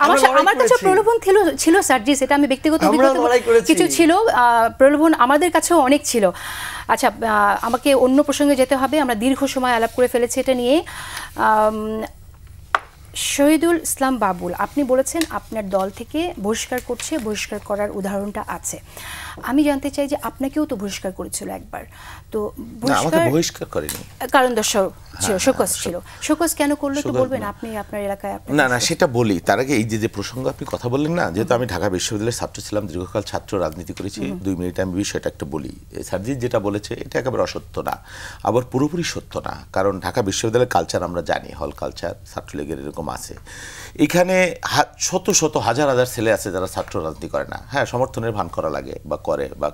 আমার কাছে প্রলোভন ছিল সার্জিস, এটা আমি ব্যক্তিগত কিছু ছিল, প্রলোভন আমাদের কাছেও অনেক ছিল। আচ্ছা, আমাকে অন্য প্রসঙ্গে যেতে হবে, আমরা দীর্ঘ সময় আলাপ করে ফেলেছি এটা নিয়ে। শহীদুল ইসলাম বাবুল, আপনি বলেছেন আপনার দল থেকে বহিষ্কার করছে, বহিষ্কার করার উদাহরণটা আছে। আমি জানতে চাই যে আপনাকেও তো বহিষ্কার করেছিল একবার, তো বহিষ্কার করেনি কারণ দর্শক ছিল, শোকজ ছিল। শোকজ কেন করলো তো বলবেন আপনি আপনার এলাকায়? না না সেটা বলি, তার আগে এই যে প্রসঙ্গ আপনি কথা বললেন না, যেহেতু আমি ঢাকা বিশ্ববিদ্যালয়ের ছাত্র ছিলাম, দীর্ঘকাল ছাত্র রাজনীতি করেছি, 2 মিনিট আমি বিষয়টা একটু বলি। সার্জিস যেটা বলেছে এটা একেবারে অসত্য না, আবার পুরোপুরি সত্য না, কারণ ঢাকা বিশ্ববিদ্যালয়ের কালচার আমরা জানি, হল কালচার ছাত্রলীগের এরকম আছে। এখানে শত শত হাজার হাজার ছেলে আছে যারা ছাত্র রাজনীতি করে না। হ্যাঁ, সমর্থনের ভান করা লাগে বা করে, বা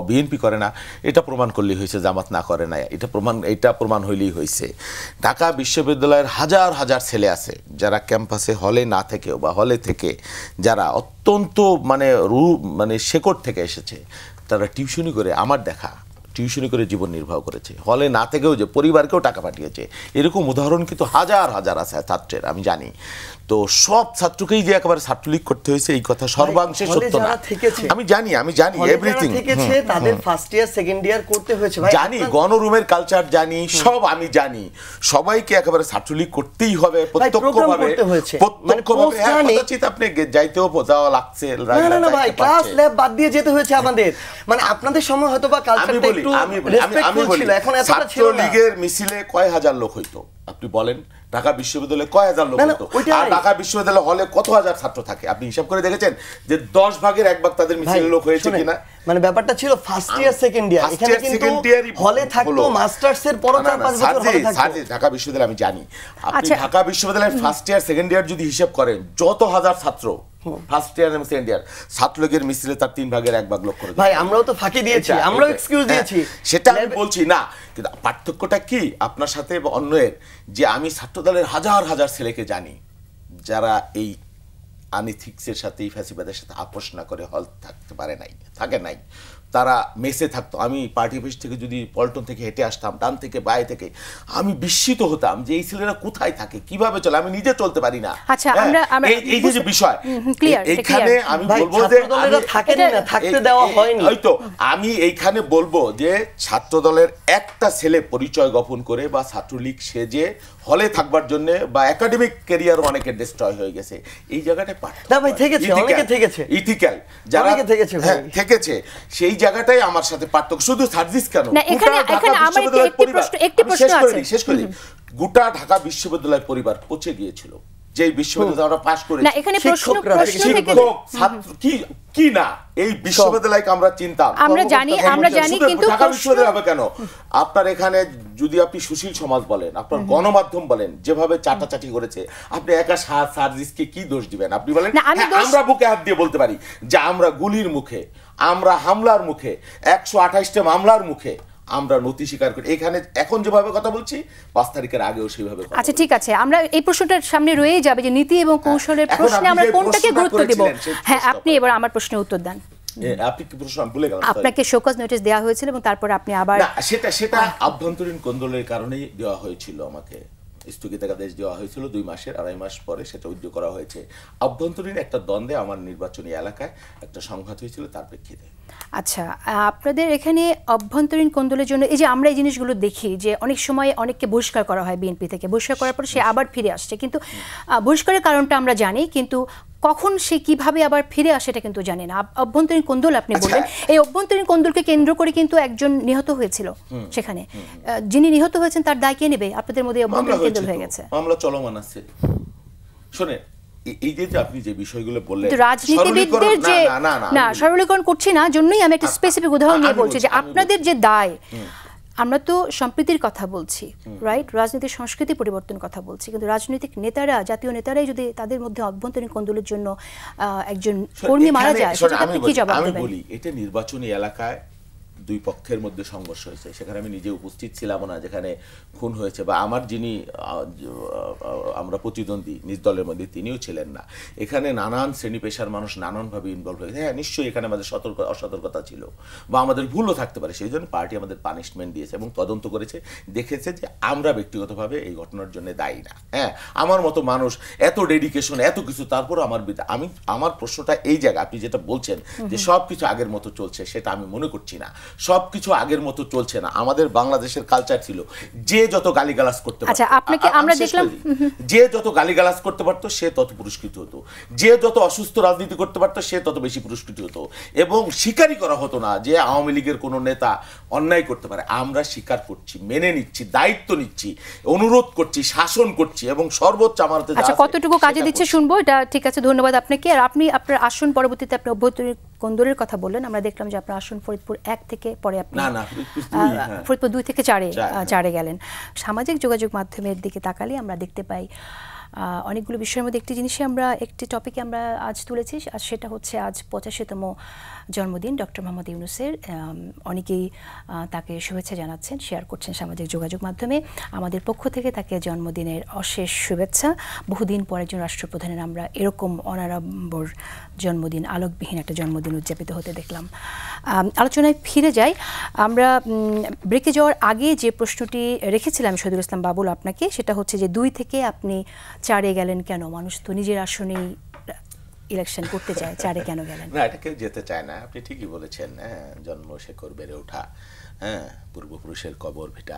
বিএনপি করে না এটা প্রমাণ করলেই হয়েছে, জামাত না করে না এটা প্রমাণ হইলেই হয়েছে। ঢাকা বিশ্ববিদ্যালয়ের হাজার হাজার ছেলে আছে যারা ক্যাম্পাসে হলে না থেকেও বা হলে থেকে যারা অত্যন্ত মানে শেকড় থেকে এসেছে, তারা টিউশনি করে, আমার দেখা টিউশনি করে জীবন নির্বাহ করেছে, হলে না থেকেও যে পরিবারকেও টাকা পাঠিয়েছে, এরকম উদাহরণ কিন্তু হাজার হাজার আছে ছাত্রের, আমি জানি। তো সব ছাত্রকেই যে একেবারে ছাত্রলীগ করতে হয়েছে এই কথা সর্বাংশে সত্য না। আমি জানি এভরিথিং তাদের ফার্স্ট ইয়ার সেকেন্ড ইয়ার করতে হয়েছে, জানি, গণরুমের কালচার জানি, সব আমি জানি, সবাইকে একেবারে ছাত্রলীগ করতেই হবে প্রত্যক্ষভাবে। আপনি যাইতেও যাওয়া লাগছে, না না ভাই, ক্লাস ল্যাব বাদ দিয়ে যেতে হয়েছে আমাদের, মানে আপনাদের সময় হয়তো বা কালচারটা একটু রেসপেক্টফুল ছিল, এখন এতটা ছিল না। ছাত্রলীগের মিছিলে কয় হাজার লোক হইতো আপনি বলেন? ঢাকা বিশ্ববিদ্যালয়ে কয় হাজার লোক হতো, আর ঢাকা বিশ্ববিদ্যালয় হলে কত হাজার ছাত্র থাকে? আপনি হিসাব করে দেখেছেন যে 10 ভাগের 1 ভাগ তাদের মিছিলে লোক হয়েছে কিনা? মানে ব্যাপারটা ছিল ফার্স্ট ইয়ার সেকেন্ড ইয়ার, এখানে কিন্তু হলে থাকতো মাস্টার্স এর পর 4-5 বছর হলে থাকতো। ঢাকা বিশ্ববিদ্যালয় আমি জানি, আপনি ঢাকা বিশ্ববিদ্যালয়ের ফার্স্ট ইয়ার সেকেন্ড ইয়ার যদি হিসাব করেন, যত হাজার ছাত্র ফার্স্ট ইয়ার এবং সেকেন্ড ইয়ার, ছাত্রলীগের মিছিলে তার 3 ভাগের 1 ভাগ লোক করে। ভাই আমরাও তো ফাঁকি দিয়েছি, আমরাও এক্সকিউজ দিয়েছি, সেটা আমি বলছি না, কিন্তু পার্থক্যটা কি আপনার সাথে বা অন্যের, যে আমি ছাত্রদলের হাজার হাজার ছেলেকে জানি যারা এই আনিথিক্সের সাথে, এই ফ্যাসিবাদের সাথে আপোষ না করে হল থাকে নাই, তারা মেসে থাকতো, আমি পার্টি অফিস থেকে যদি পল্টন থেকে হেঁটে আসতাম, ডান থেকে বাই থেকে, আমি বিস্মিত হতাম যে এই ছেলেরা কোথায় থাকে, কিভাবে চলে, আমি নিজে চলতে পারি না। আচ্ছা, এই যে বিষয় এইখানে আমি বলবো যে আমি এইখানে বলবো যে ছাত্র দলের একটা ছেলে পরিচয় গোপন করে বা ছাত্রলীগ সেজে হলে থাকবার জন্য বা একাডেমিক ক্যারিয়ার অনেকে ডিস্ট্রয় হয়ে গেছে, এই জায়গাটায় ইথিক্যাল যারা থেকেছে সেই জায়গাটাই আমার সাথে পার্থক্য। শুধু সার্জিস কেন, শেষ করি, গোটা ঢাকা বিশ্ববিদ্যালয় পরিবার পচে গিয়েছিল যে বিশ্ববিদ্যালয় আমরা পাস করেছি। ছাত্র কি না এই বিশ্ববিদ্যালয়কে আমরা চিন্তাম, আমরা জানি কিন্তু ঢাকা বিশ্ববিদ্যালয় হবে কেন? আপনার এখানে যদি আপনি সুশীল সমাজ বলেন, আপনার গণমাধ্যম বলেন, যেভাবে চাটাচাটি করেছে, আপনি একা সার্জিসকে কি দোষ দিবেন? আপনি বলেন আমরা বুকে হাত দিয়ে বলতে পারি যে আমরা গুলির মুখে, আমরা হামলার মুখে, 128টা মামলার মুখে আমরা নথি স্বীকার করি। এখানে এখন যেভাবে কথা বলছি 5 তারিখের আগেও সেইভাবে। আচ্ছা ঠিক আছে, আমরা এই প্রশ্নটার সামনে রয়ে যাবে যে নীতি এবং কৌশলের প্রশ্নে আমরা কোনটাকে গুরুত্ব দেব। হ্যাঁ, আপনি এবার আমার প্রশ্নের উত্তর দেন। আপনি কি প্রশ্ন ভুলে গেলেন? আপনাকে শোকজ নোটিশ দেওয়া হয়েছিল এবং তারপর আপনি আবার সেটা আভ্যন্তরীণ কোন্দলের কারণেই দেওয়া হয়েছিল, আমাকে স্থগিতাদেশ দেওয়া হয়েছিল 2 মাসের, 2.5 মাস পরে সেটা উদ্যোগ করা হয়েছে। আভ্যন্তরীণ একটা দ্বন্দ্বে আমার নির্বাচনী এলাকায় একটা সংঘাত হয়েছিল, তার প্রেক্ষিতে। আচ্ছা, আপনাদের এখানে অভ্যন্তরীণ কোন্দলের জন্য এই যে আমরা এই জিনিসগুলো দেখি যে অনেক সময় অনেককে বহিষ্কার করা হয় বিএনপি থেকে, বহিষ্কার করার পর সে আবার ফিরে আসছে, কিন্তু বহিষ্কারের কারণটা আমরা জানি, কিন্তু কখন সে কিভাবে আবার ফিরে আসে এটা কিন্তু জানি না। অভ্যন্তরীণ কোন্দল আপনি বললেন, এই অভ্যন্তরীণ কোন্দলকে কেন্দ্র করে কিন্তু একজন নিহত হয়েছিল সেখানে, যিনি নিহত হয়েছেন তার দায় কে নেবে? আপনাদের মধ্যে অভ্যন্তরীণ কোন্দল হয়ে গেছে, মামলা চলমান আছে। শুনে এই যে আপনি যে বিষয়গুলো বললেন, রাজনীতিবিদদের যে না সরলীকরণ করছি না, জন্যই আমি একটা স্পেসিফিক উদাহরণ দিয়ে বলছি যে আপনাদের যে দায়, আমরা তো সম্প্রীতির কথা বলছি, রাইট, রাজনীতির সংস্কৃতি পরিবর্তন কথা বলছি, কিন্তু রাজনৈতিক নেতারা, জাতীয় নেতারাই যদি তাদের মধ্যে অভ্যন্তরীণ কোন্দলের জন্য একজন কর্মী মারা যায়, সেটা আপনি কি জবাব দেবেন? আমি বলি, এটা নির্বাচনী এলাকায় 2 পক্ষের মধ্যে সংঘর্ষ হয়েছে, সেখানে আমি নিজে উপস্থিত ছিলাম না, যেখানে খুন হয়েছে, বা আমার যিনি আমরা প্রতিদ্বন্দ্বী নিজ দলের মধ্যে তিনিও ছিলেন না। এখানে নানান শ্রেণী পেশার মানুষ নানানভাবে ইনভলভ হয়েছে। হ্যাঁ, নিশ্চয়ই এখানে আমাদের অসতর্কতা ছিল বা আমাদের ভুলও থাকতে পারে, সেই জন্য পার্টি আমাদের পানিশমেন্ট দিয়েছে এবং তদন্ত করেছে, দেখেছে যে আমরা ব্যক্তিগতভাবে এই ঘটনার জন্য দায়ী না। হ্যাঁ, আমার মতো মানুষ এত ডেডিকেশন, এত কিছু, তারপর আমার প্রশ্নটা এই জায়গা, আপনি যেটা বলছেন যে সব কিছু আগের মতো চলছে, সেটা আমি মনে করছি না। সবকিছু আগের মতো চলছে না। আমাদের বাংলাদেশের কালচার ছিল যে যত গালিগালাজ করতে পারত, আচ্ছা আপনাকে আমরা দেখলাম, যে যত গালিগালাজ করতে পারতো সে তত পুরস্কৃত হতো, যে যত অসুস্থ রাজনীতি করতে পারতো সে তত বেশি পুরস্কৃত হতো, এবং স্বীকারই করা হতো না যে আওয়ামী লীগের কোনো নেতা অন্যায় করতে পারে। আমরা স্বীকার করছি, মেনে নিচ্ছি, দায়িত্ব নিচ্ছি, অনুরোধ করছি, শাসন করছি, এবং সর্বোচ্চ আমার হাতে আচ্ছা কতটুকু কাজে দিচ্ছে শুনবো, এটা ঠিক আছে, ধন্যবাদ আপনাকে। আর আপনি আপনার আসন পরবর্তীতে আপনি অভ্যন্তরীণ কোন্দলের কথা বললেন, আমরা দেখলাম যে আপনার আসন ফরিদপুর 1 থেকে পরে আপনি ফরিদপুর 2 থেকে 4-এ গেলেন। সামাজিক যোগাযোগ মাধ্যমের দিকে তাকালে আমরা দেখতে পাই অনেকগুলো বিষয়ের মধ্যে একটি টপিকে আমরা আজ তুলেছি, আর সেটা হচ্ছে আজ 85তম জন্মদিন ডক্টর মোহাম্মদ ইউনূসের। অনেকেই তাকে শুভেচ্ছা জানাচ্ছেন, শেয়ার করছেন সামাজিক যোগাযোগ মাধ্যমে। আমাদের পক্ষ থেকে তাকে জন্মদিনের অশেষ শুভেচ্ছা। বহুদিন পর একজন রাষ্ট্রপ্রধানের আমরা এরকম অনাড়ম্বর জন্মদিন, আলোকবিহীন একটা জন্মদিন উদযাপিত হতে দেখলাম। আলোচনায় ফিরে যাই, আমরা ব্রেকে যাওয়ার আগে যে প্রশ্নটি রেখেছিলাম শহীদুল ইসলাম বাবুল আপনাকে, সেটা হচ্ছে যে 2 থেকে আপনি 4-এ গেলেন কেন? মানুষ তো নিজের আসনেই ইলেকশন করতে চায়, 4-এ কেন গেলেন? না, এটা কেউ যেতে চায় না, আপনি ঠিকই বলেছেন। হ্যাঁ, জন্ম শেকর বেড়ে ওঠা, হ্যাঁ, পূর্বপুরুষের কবর ভিটা,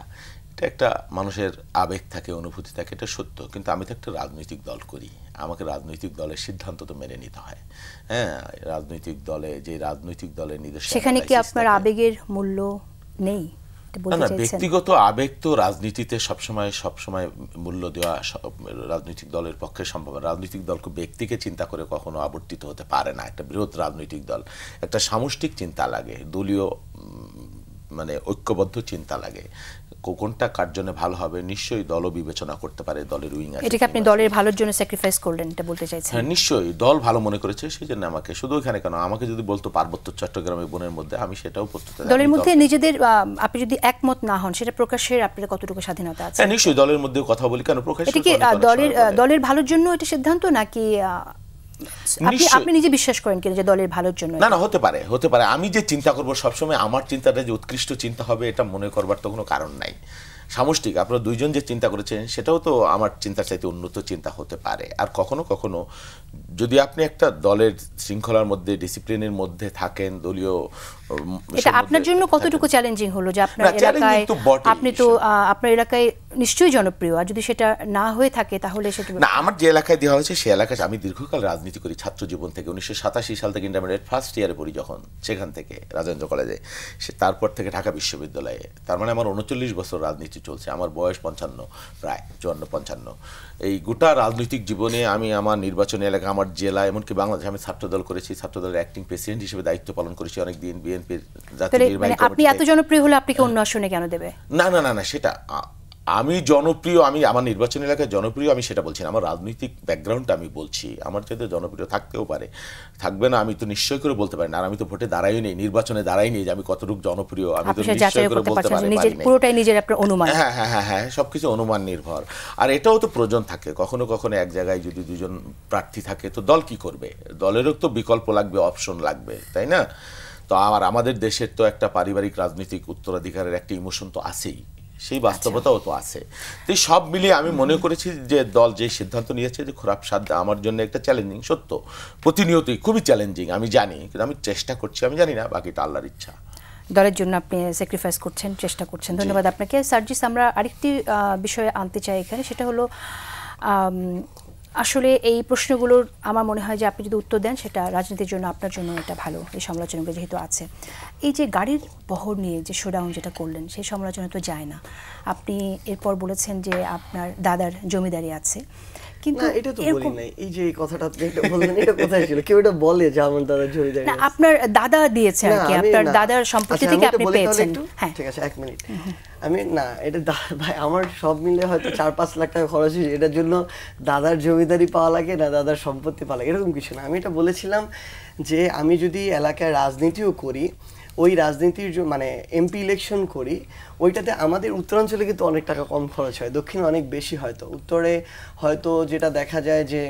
এটা একটা মানুষের আবেগ থাকে, অনুভূতি থাকে, এটা সত্য। কিন্তু আমি তো একটা রাজনৈতিক দল করি, আমাকে রাজনৈতিক দলের সিদ্ধান্ত তো মেনে নিতে হয়। হ্যাঁ, রাজনৈতিক দলের নির্দেশনা, সেখানে কি আপনার আবেগের মূল্য নেই? না, ব্যক্তিগত আবেগ তো রাজনীতিতে সবসময় মূল্য দেওয়া রাজনৈতিক দলের পক্ষে সম্ভব। রাজনৈতিক দলকে ব্যক্তিকে চিন্তা করে কখনো আবর্তিত হতে পারে না। একটা বৃহৎ রাজনৈতিক দল একটা সামষ্টিক চিন্তা লাগে, দলীয় মানে ঐক্যবদ্ধ চিন্তা লাগে, কোনটা কার জন্য ভালো হবে নিশ্চয়ই দলও বিবেচনা করতে পারে, দলের উইং আছে। এটাকে আপনি দলের ভালোর জন্য স্যাক্রিফাইস করলেন এটা বলতে চাইছেন? হ্যাঁ, নিশ্চয়ই দল ভালো মনে করেছে, সেই জন্য আমাকে, শুধু এখানে কেন, আমাকে যদি বলতো পার্বত্য চট্টগ্রামের বনের মধ্যে, আমি সেটাও প্রস্তুত। দলের মধ্যে নিজেদের আপনি যদি একমত না হন, সেটা প্রকাশের আপনার কতটুকু স্বাধীনতা আছে? হ্যাঁ, নিশ্চয়ই দলের মধ্যে কথা বলি কেন, প্রকাশ। এটা কি দলের ভালোর জন্য এটা সিদ্ধান্ত, নাকি আপনি নিজে বিশ্বাস করেন কিনা যে দলের ভালোর জন্য? না, হতে পারে। আমি যে চিন্তা করব সবসময় আমার চিন্তাটা যে উৎকৃষ্ট চিন্তা হবে এটা মনে করবার তো কোনো কারণ নাই। সামষ্টিক আপনারা দুইজন যে চিন্তা করেছেন সেটাও তো আমার চিন্তার চাইতে উন্নত চিন্তা হতে পারে। আর কখনো কখনো যদি আপনি একটা দলের শৃঙ্খলার মধ্যে, ডিসিপ্লিনের মধ্যে থাকেন, দলীয়, এটা আপনার জন্য কতটুকু চ্যালেঞ্জিং হলো যে আপনার এলাকায়, আপনি তো আপনার এলাকায় নিশ্চয়ই জনপ্রিয়, আর যদি সেটা না হয়ে থাকে তাহলে সেটা না, আমার যে এলাকায় দেওয়া হয়েছে সেই এলাকায় আমি দীর্ঘকাল রাজনীতি করি, ছাত্র জীবন থেকে 1987 সাল থেকে ইন্টারমিডিয়েট ফার্স্ট ইয়ারে পড়ি যখন, সেখান থেকে রাজেন্দ্র কলেজে, তারপর থেকে ঢাকা বিশ্ববিদ্যালয়ে, তার মানে আমার 39 বছর রাজনীতি চলছে। আমার বয়স 55, প্রায় 54-55। এই গোটা রাজনৈতিক জীবনে আমি আমার নির্বাচনী এলাকা, আমার জেলা, এমনকি বাংলাদেশে আমি ছাত্রদল করেছি, ছাত্রদলের অ্যাক্টিং প্রেসিডেন্ট হিসেবে দায়িত্ব পালন করেছি অনেকদিন, বিএনপির জাতীয় নির্বাহী কমিটি। আপনি এত জনপ্রিয় হলে আপনাকে অন্য আসনে কেন দেবে? না, সেটা আমি জনপ্রিয়, আমি আমার নির্বাচনী এলাকায় জনপ্রিয়, আমি সেটা বলছি না। আমার রাজনৈতিক ব্যাকগ্রাউন্ডটা আমি বলছি। আমার চাইতে জনপ্রিয় থাকতেও পারে, থাকবে না আমি তো নিশ্চয় করে বলতে পারি না। আর আমি তো ভোটে দাঁড়াই নেই, নির্বাচনে দাঁড়াই নেই যে আমি কতটুকু জনপ্রিয় আমি তো নিশ্চয় করে বলতে পারি না। পুরোটাই নিজের আপনার অনুমান। হ্যাঁ, সবকিছু অনুমান নির্ভর। আর এটাও তো প্রয়োজন থাকে, কখনো এক জায়গায় যদি দুজন প্রার্থী থাকে তো দল কি করবে? দলেরও তো বিকল্প লাগবে, অপশন লাগবে, তাই না? তো আমাদের দেশের তো একটা পারিবারিক রাজনৈতিক উত্তরাধিকারের একটা ইমোশন তো আছেই, সেই বাস্তবতাও তো আছে। তো সব মিলিয়ে আমি মনে করেছি যে দল যে সিদ্ধান্ত নিয়েছে যে খোরাক সাদ আমার জন্য একটা চ্যালেঞ্জিং, সত্য, প্রতিনিয়তই খুবই চ্যালেঞ্জিং, আমি জানি, কিন্তু আমি চেষ্টা করছি, আমি জানি না বাকিটা আল্লাহর ইচ্ছা। দলের জন্য আপনি স্যাক্রিফাইস করছেন, চেষ্টা করছেন, ধন্যবাদ আপনাকে। সার্জিস, আমরা আরেকটি বিষয়ে আনতে চাই এখানে, সেটা হলো আসলে এই প্রশ্নগুলোর আমার মনে হয় যে আপনি যদি উত্তর দেন সেটা রাজনীতির জন্য আপনার জন্য এটা ভালো, এই সমালোচনাগুলো যেহেতু আছে। এই যে গাড়ির বহর নিয়ে যে শোডাউন যেটা করলেন, সেই সমালোচনা তো যায় না। আপনি এরপর বলেছেন যে আপনার দাদার জমিদারি আছে, কিন্তু এটা তো বলি নাই। এই যে কথাটা আপনি এটা বললেন, এটা কোথায় ছিল? কেউ এটা বলে যে আমার দাদার জমিদারি না, আপনার দাদা দিয়েছে আর কি, আপনার দাদার সম্পত্তি থেকে আপনি পেয়েছেন। হ্যাঁ, ঠিক আছে, 1 মিনিট। আমি না, এটা ভাই আমার সব মিলে হয়তো 4-5 লাখ টাকা খরচ হয়েছে, এটার জন্য দাদার জমিদারি পাওয়া লাগে না দাদার সম্পত্তি পাওয়া লাগে, এরকম কিছু না। আমি এটা বলেছিলাম যে আমি যদি এলাকায় রাজনীতিও করি, ওই রাজনীতির মানে এমপি ইলেকশন করি, ওইটাতে আমাদের উত্তরাঞ্চলে কিন্তু অনেক টাকা কম খরচ হয়, দক্ষিণে অনেক বেশি। হয়তো উত্তরে হয়তো যেটা দেখা যায় যে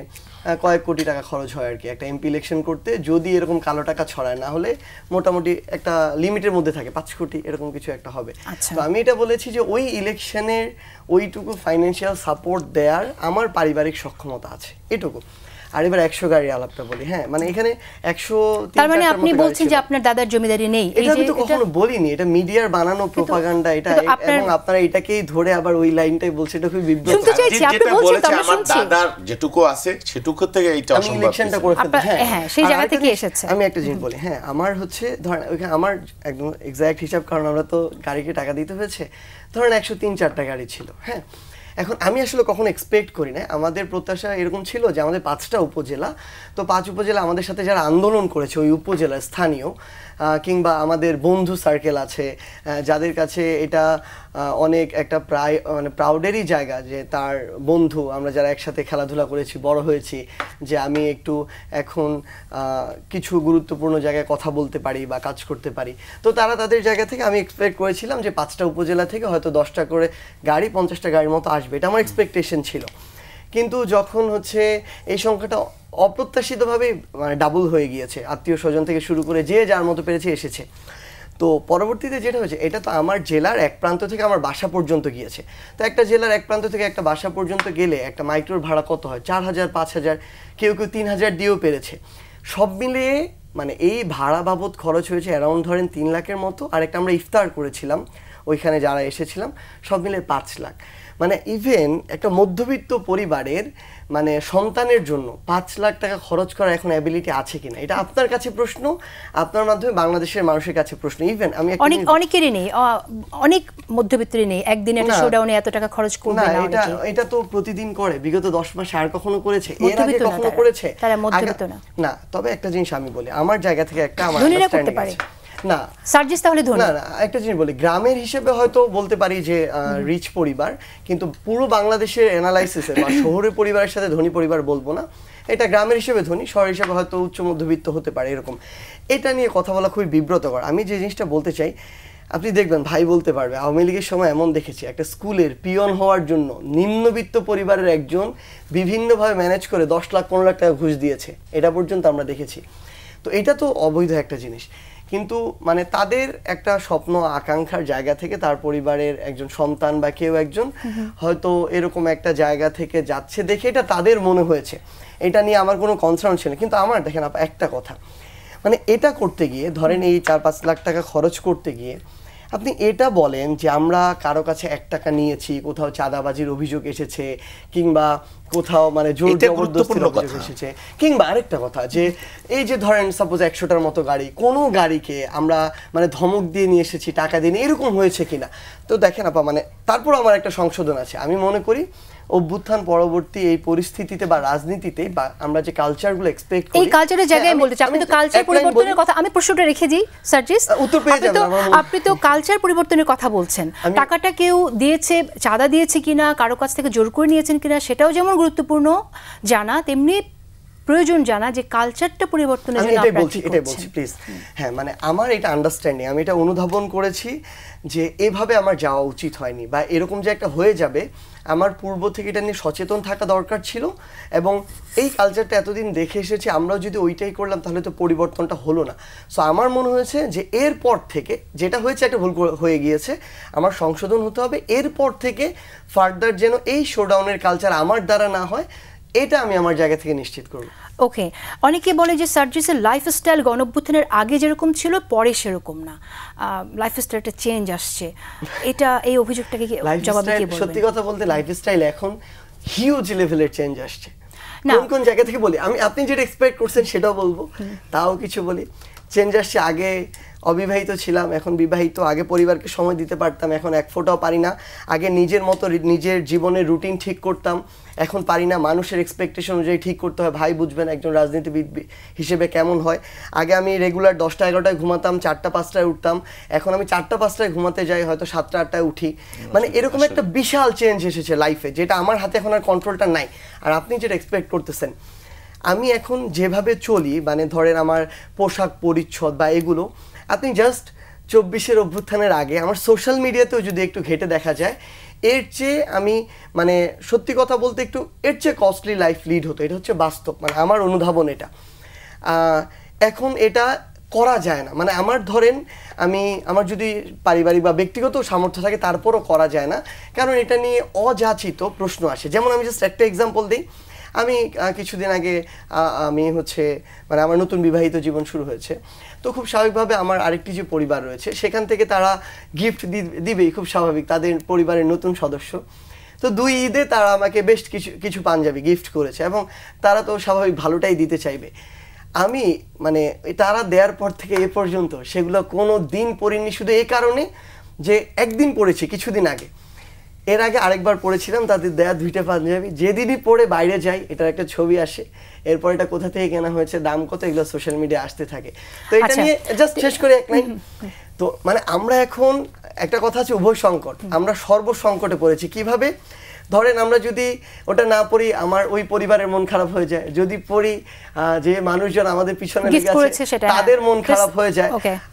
কয়েক কোটি টাকা খরচ হয় আর কি একটা এমপি ইলেকশন করতে, যদি এরকম কালো টাকা ছড়ায়, না হলে মোটামুটি একটা লিমিটের মধ্যে থাকে, 5 কোটি এরকম কিছু একটা হবে। তো আমি এটা বলেছি যে ওই ইলেকশনের ওইটুকু ফাইন্যান্সিয়াল সাপোর্ট দেওয়ার আমার পারিবারিক সক্ষমতা আছে, এটুকু। আর এবার 100 গাড়ি আলাপটা বলি। হ্যাঁ, মানে এখানে 100, তার মানে আপনি বলছেন যে আপনার দাদার জমিদারি নেই? এটা আমি তো কখনো বলিনি, এটা মিডিয়ার বানানো প্রোপাগান্ডা এটা, এবং আপনারা এটাকেই ধরে আবার ওই লাইনটাই বলছেন, এটা খুব বিব্রত। শুনতে চাইছি আপনি বলছেন তো, আমরা শুনছি। আমার দাদার যেটুকু আছে সেটুকু থেকে এইটা আমি ইলেকশনটা করে ফেলতে। হ্যাঁ, সেই জায়গা থেকে এসেছে। আমি একটা জিনিস বলি, হ্যাঁ, আমার হচ্ছে ধরেন ওখানে আমার একদম এক্সাক্ট হিসাব, কারণ আমরা তো গাড়িকে টাকা দিতে হয়েছে, ধরেন 103-4টা গাড়ি ছিল। হ্যাঁ, এখন আমি আসলে কখনো এক্সপেক্ট করি না, আমাদের প্রত্যাশা এরকম ছিল যে আমাদের 5টা উপজেলা, তো 5 উপজেলা আমাদের সাথে যারা আন্দোলন করেছে ওই উপজেলার স্থানীয় কিংবা আমাদের বন্ধু সার্কেল আছে যাদের কাছে এটা অনেক একটা মানে প্রাউডেরই জায়গা যে তার বন্ধু, আমরা যারা একসাথে খেলাধুলা করেছি, বড় হয়েছি, যে আমি একটু এখন কিছু গুরুত্বপূর্ণ জায়গায় কথা বলতে পারি বা কাজ করতে পারি। তো তারা তাদের জায়গা থেকে, আমি এক্সপেক্ট করেছিলাম যে 5টা উপজেলা থেকে হয়তো 10টা করে গাড়ি, 50টা গাড়ির মতো আসবে, এটা আমার এক্সপেকটেশন ছিল। কিন্তু যখন হচ্ছে এই সংখ্যাটা অপ্রত্যাশিতভাবে মানে ডাবল হয়ে গিয়েছে, আত্মীয় স্বজন থেকে শুরু করে যে যার মতো পেরেছে এসেছে, তো পরবর্তীতে যেটা হয়েছে, এটা তো আমার জেলার এক প্রান্ত থেকে আমার বাসা পর্যন্ত গিয়েছে। তো একটা জেলার এক প্রান্ত থেকে একটা বাসা পর্যন্ত গেলে একটা মাইক্রোর ভাড়া কত হয়? 4000, 5000, কেউ 3000 দিয়েও পেরেছে। সব মিলিয়ে মানে এই ভাড়া বাবদ খরচ হয়েছে অ্যারাউন্ড ধরেন 3 লাখের মতো। আর একটা আমরা ইফতার করেছিলাম ওইখানে যারা এসেছিলাম, সব মিলে 5 লাখ। মানে ইভেন একটা মধ্যবিত্ত পরিবারের মানে সন্তানের জন্য 5 লাখ টাকা খরচ করার এখন অ্যাবিলিটি আছে কিনা, এটা আপনার কাছে প্রশ্ন, আপনার মাধ্যমে বাংলাদেশের মানুষের কাছে প্রশ্ন। ইভেন আমি অনেকেরই নেই, অনেক মধ্যবিত্তই নেই, একদিন একটা শোডাউনে এত টাকা খরচ করবে না। এটা তো প্রতিদিন করে, বিগত 10 মাসে আর কখনো করেছে? এর আগে কখনো করেছে? তারা মধ্যবিত্ত না। তবে একটা জিনিস আমি বলি, আমার জায়গা থেকে একটা আমার ধনীরা করতে পারে না, সার্জিস তাহলে ধনী না। একটা জিনিস বলি, গ্রামের হিসেবে হয়তো বলতে পারি যে রিচ পরিবার, কিন্তু পুরো বাংলাদেশের অ্যানালাইসিসে বা শহরের পরিবারের সাথে ধনী পরিবার বলবো না, এটা গ্রামের হিসেবে ধনী, শহর হিসেবে হয়তো উচ্চ মধ্যবিত্ত হতে পারে, এরকম। এটা নিয়ে কথা বলা খুবই বিব্রতকর। আমি যে জিনিসটা বলতে চাই, আপনি দেখবেন ভাই বলতে পারবে, আওয়ামী লীগের সময় এমন দেখেছি একটা স্কুলের পিয়ন হওয়ার জন্য নিম্নবিত্ত পরিবারের একজন বিভিন্নভাবে ম্যানেজ করে 10 লাখ 15 লাখ টাকা ঘুষ দিয়েছে, এটা পর্যন্ত আমরা দেখেছি। তো এটা তো অবৈধ একটা জিনিস, কিন্তু মানে তাদের একটা স্বপ্ন আকাঙ্ক্ষার জায়গা থেকে তার পরিবারের একজন সন্তান বা কেউ একজন হয়তো এরকম একটা জায়গা থেকে যাচ্ছে দেখে এটা তাদের মনে হয়েছে, এটা নিয়ে আমার কোনো কনসার্ন ছিল না। কিন্তু আমার দেখেন একটা কথা, মানে এটা করতে গিয়ে ধরেন এই 4-5 লাখ টাকা খরচ করতে গিয়ে আপনি এটা বলেন যে আমরা কারো কাছে 1 টাকা নিয়েছি, কোথাও চাঁদাবাজির অভিযোগ এসেছে, কিংবা কোথাও মানে জোর জবরদস্তির অভিযোগ এসেছে, কিংবা আরেকটা কথা যে এই যে ধরেন সাপোজ 100টার মতো গাড়ি, কোনো গাড়িকে আমরা মানে ধমক দিয়ে নিয়ে এসেছি, টাকা দিয়ে নিয়ে, এরকম হয়েছে কিনা। তো দেখেন আপা, মানে তারপর আমার একটা সংশোধন আছে। আমি মনে করি অভ্যুত্থান পরবর্তী এই পরিস্থিতিতে বা রাজনীতিতে বা আমরা যে কালচারগুলো এক্সপেক্ট করি, এই কালচারের জায়গায় আমি বলতে চাই, আপনি তো কালচার পরিবর্তনের কথা, আমি প্রশ্নটা রেখে দিই সার্জিস, উত্তর পেয়ে যাবেন। আপনি তো কালচার পরিবর্তনের কথা বলছেন, টাকাটা কেউ দিয়েছে, চাঁদা দিয়েছে কিনা, কারো কাছ থেকে জোর করে নিয়েছেন কিনা, সেটাও যেমন গুরুত্বপূর্ণ জানা, তেমনি প্রয়োজন জানা যে কালচারটা পরিবর্তনের জন্য এটাই বলছি প্লিজ। হ্যাঁ, মানে আমার এটা আন্ডারস্ট্যান্ডিং, আমি এটা অনুধাবন করেছি যে এভাবে আমার যাওয়া উচিত হয়নি, বা এরকম যে একটা হয়ে যাবে আমার পূর্ব থেকে এটা নিয়ে সচেতন থাকা দরকার ছিল। এবং এই কালচারটা এতদিন দেখে এসেছি, আমরাও যদি ওইটাই করলাম তাহলে তো পরিবর্তনটা হলো না। সো আমার মনে হয়েছে যে এরপর থেকে যেটা হয়েছে একটা ভুল হয়ে গিয়েছে, আমার সংশোধন হতে হবে। এরপর থেকে ফার্দার যেন এই শোডাউনের কালচার আমার দ্বারা না হয়, এটা আমি আমার জায়গা থেকে নিশ্চিত করব। ওকে, অনেকে বলে যে সার্জিসের লাইফস্টাইল গণঅভ্যুত্থানের আগে যেরকম ছিল পরে সেরকম না, লাইফস্টাইলটা চেঞ্জ আসছে, এটা এই অভিযোগটাকে জবাবে কি বলবেন? সত্যি কথা বলতে লাইফস্টাইল এখন হিউজ লেভেলের চেঞ্জ আসছে। কোন কোন জায়গা থেকে বলি আমি, আপনি যেটা এক্সপেক্ট করছেন সেটাও বলবো, তাও কিছু বলি। চেঞ্জ আসছে, আগে অবিবাহিত ছিলাম, এখন বিবাহিত। আগে পরিবারকে সময় দিতে পারতাম, এখন এক ফোঁটাও পারি না। আগে নিজের মতো নিজের জীবনের রুটিন ঠিক করতাম, এখন পারি না। মানুষের এক্সপেকটেশন অনুযায়ী ঠিক করতে হয়। ভাই বুঝবেন একজন রাজনীতিবিদ হিসেবে কেমন হয়। আগে আমি রেগুলার 10টা 11টায় ঘুমাতাম, 4টা 5টায় উঠতাম, এখন আমি 4টা 5টায় ঘুমাতে যাই, হয়তো 7টা 8টায় উঠি। মানে এরকম একটা বিশাল চেঞ্জ এসেছে লাইফে, যেটা আমার হাতে এখন আর কন্ট্রোলটা নাই। আর আপনি যেটা এক্সপেক্ট করতেছেন, আমি এখন যেভাবে চলি, মানে ধরেন আমার পোশাক পরিচ্ছদ বা এগুলো, আপনি জাস্ট 24-এর অভ্যুত্থানের আগে আমার সোশ্যাল মিডিয়াতেও যদি একটু ঘেটে দেখা যায়, এর চেয়ে আমি মানে সত্যি কথা বলতে একটু এর চেয়ে কস্টলি লাইফ লিড হতো। এটা হচ্ছে বাস্তব, মানে আমার অনুধাবন এটা। এখন এটা করা যায় না, মানে আমার ধরেন আমার যদি পারিবারিক বা ব্যক্তিগত সামর্থ্য থাকে তারপরও করা যায় না, কারণ এটা নিয়ে অযাচিত প্রশ্ন আসে। যেমন আমি জাস্ট একটা এক্সাম্পল দিই। আমি কিছুদিন আগে আমি মানে আমার নতুন বিবাহিত জীবন শুরু হয়েছে, তো খুব স্বাভাবিকভাবে আমার আরেকটি যে পরিবার রয়েছে সেখান থেকে তারা গিফট দিবেই, খুব স্বাভাবিক, তাদের পরিবারের নতুন সদস্য। তো 2 ঈদে তারা আমাকে বেশ কিছু পাঞ্জাবি গিফট করেছে, এবং তারা তো স্বাভাবিক ভালোটাই দিতে চাইবে। আমি মানে তারা দেওয়ার পর থেকে এ পর্যন্ত সেগুলো কোনো দিন পরিনি, শুধু এই কারণে যে একদিন পরেছি কিছুদিন আগে, এর আগে আরেকবার পড়েছিলাম তাদের দেয়া 2টা পাঞ্জাবি, যেদিনই পরে বাইরে যাই এটার একটা ছবি আসে, এরপর এটা কোথা থেকে কেনা হয়েছে, দাম কত, এগুলো সোশ্যাল মিডিয়া আসতে থাকে। তো এটা নিয়ে জাস্ট শেষ করে এক লাইন, তো মানে আমরা এখন একটা কথা আছে উভয় সংকট, আমরা সর্বসংকটে পড়েছি। কিভাবে? ধরেন আমরা যদি ওটা না পড়ি আমার ওই পরিবারের মন খারাপ হয়ে যায়, যদি পড়ি যে মানুষজন আমাদের পিছনে লেগে আছে তাদের মন খারাপ হয়ে যায়,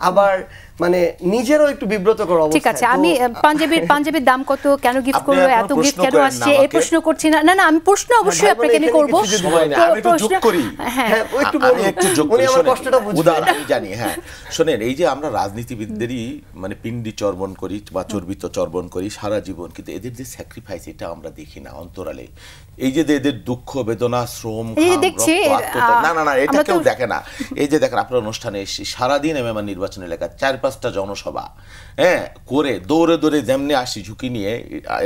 আবার মানে নিজেরও একটু বিব্রতকর অবস্থা। ঠিক আছে, আমি পাঞ্জাবির দাম কত, কেন গিফট করলো, এত গিফট কেন আসছে, এই প্রশ্ন করছি না। না আমি প্রশ্ন অবশ্যই আপনাকে আমি করব। আমি একটু যোগ করি, হ্যাঁ একটু বলুন, একটু যোগ করি, আমার কষ্টটা বুঝুন। আমি জানি, হ্যাঁ শুনেন, এই যে আমরা রাজনীতিবিদদেরই মানে পিণ্ডি চর্বণ করি বা চর্বিত চর্বণ করি সারা জীবন, কিন্তু এদের যে স্যাক্রিফাইস এটা আমরা দেখি না অন্তরালে। এই যে এদের দুঃখ বেদনা শ্রম না এটা কেউ দেখে না। এই যে দেখেন আপনার অনুষ্ঠানে এসেছি, সারাদিন এমএমআর নির্বাচন এলাকা 4-5টা জনসভা করে দৌড়ে দৌড়ে যেমনি আসি ঝুঁকি নিয়ে।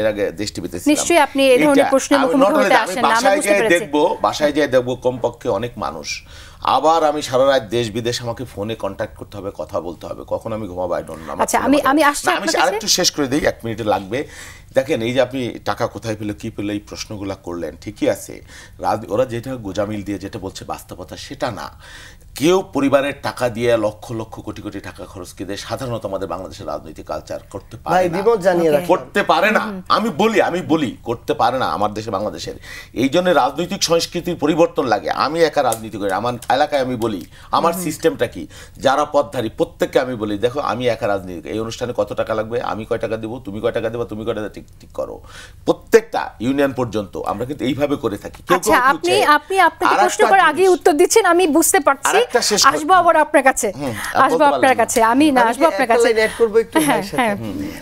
এর আগে দেশ টিভিতে নিশ্চয়ই আপনি এই ধরনের প্রশ্নের মুখোমুখি হতে আসেন না, আমরা বুঝতে পেরেছি। বাসায় যেয়ে দেখবো কমপক্ষে অনেক মানুষ। আবার আমি সারা রাত দেশ বিদেশ আমাকে ফোনে কন্ট্যাক্ট করতে হবে, কথা বলতে হবে, কখন আমি ঘুমাবো আই ডোন্ট নো। আচ্ছা আমি আসছি, আমি আরেকটু শেষ করে দিই, 1 মিনিট লাগবে। দেখেন এই যে আপনি টাকা কোথায় পেলো কি পেলো এই প্রশ্নগুলো করলেন, ঠিকই আছে, ওরা যেটা গোজামিল দিয়ে যেটা বলছে বাস্তবতা সেটা না। কেউ পরিবারের টাকা দিয়ে লক্ষ লক্ষ কোটি কোটি টাকা খরচ করে দেয়, সাধারণত আমাদের বাংলাদেশের রাজনৈতিক কালচার করতে পারে না, করতে পারে না। আমি বলি করতে পারে না আমার দেশে বাংলাদেশের। এই জন্য রাজনৈতিক সংস্কৃতির পরিবর্তন লাগে। আমি একা রাজনীতি করি, আমার এলাকায় আমি বলি আমার সিস্টেমটা কি, যারা পদধারী প্রত্যেককে আমি বলি দেখো আমি একা রাজনীতি, এই অনুষ্ঠানে কত টাকা লাগবে, আমি কয় টাকা দেবো, তুমি কয় টাকা দেবো, তুমি কয় টাকা ঠিক ঠিক করো, প্রত্যেকটা ইউনিয়ন পর্যন্ত আমরা কিন্তু এইভাবে করে থাকি। আচ্ছা আপনি আপনাকে প্রশ্ন করার আগে উত্তর দিচ্ছেন, আমি বুঝতে পারছি। আসবো আবার আপনার কাছে, আসবো আপনার কাছে, আমি না আসবো আপনার কাছে। অ্যাড করব একটু ভাইয়ের সাথে।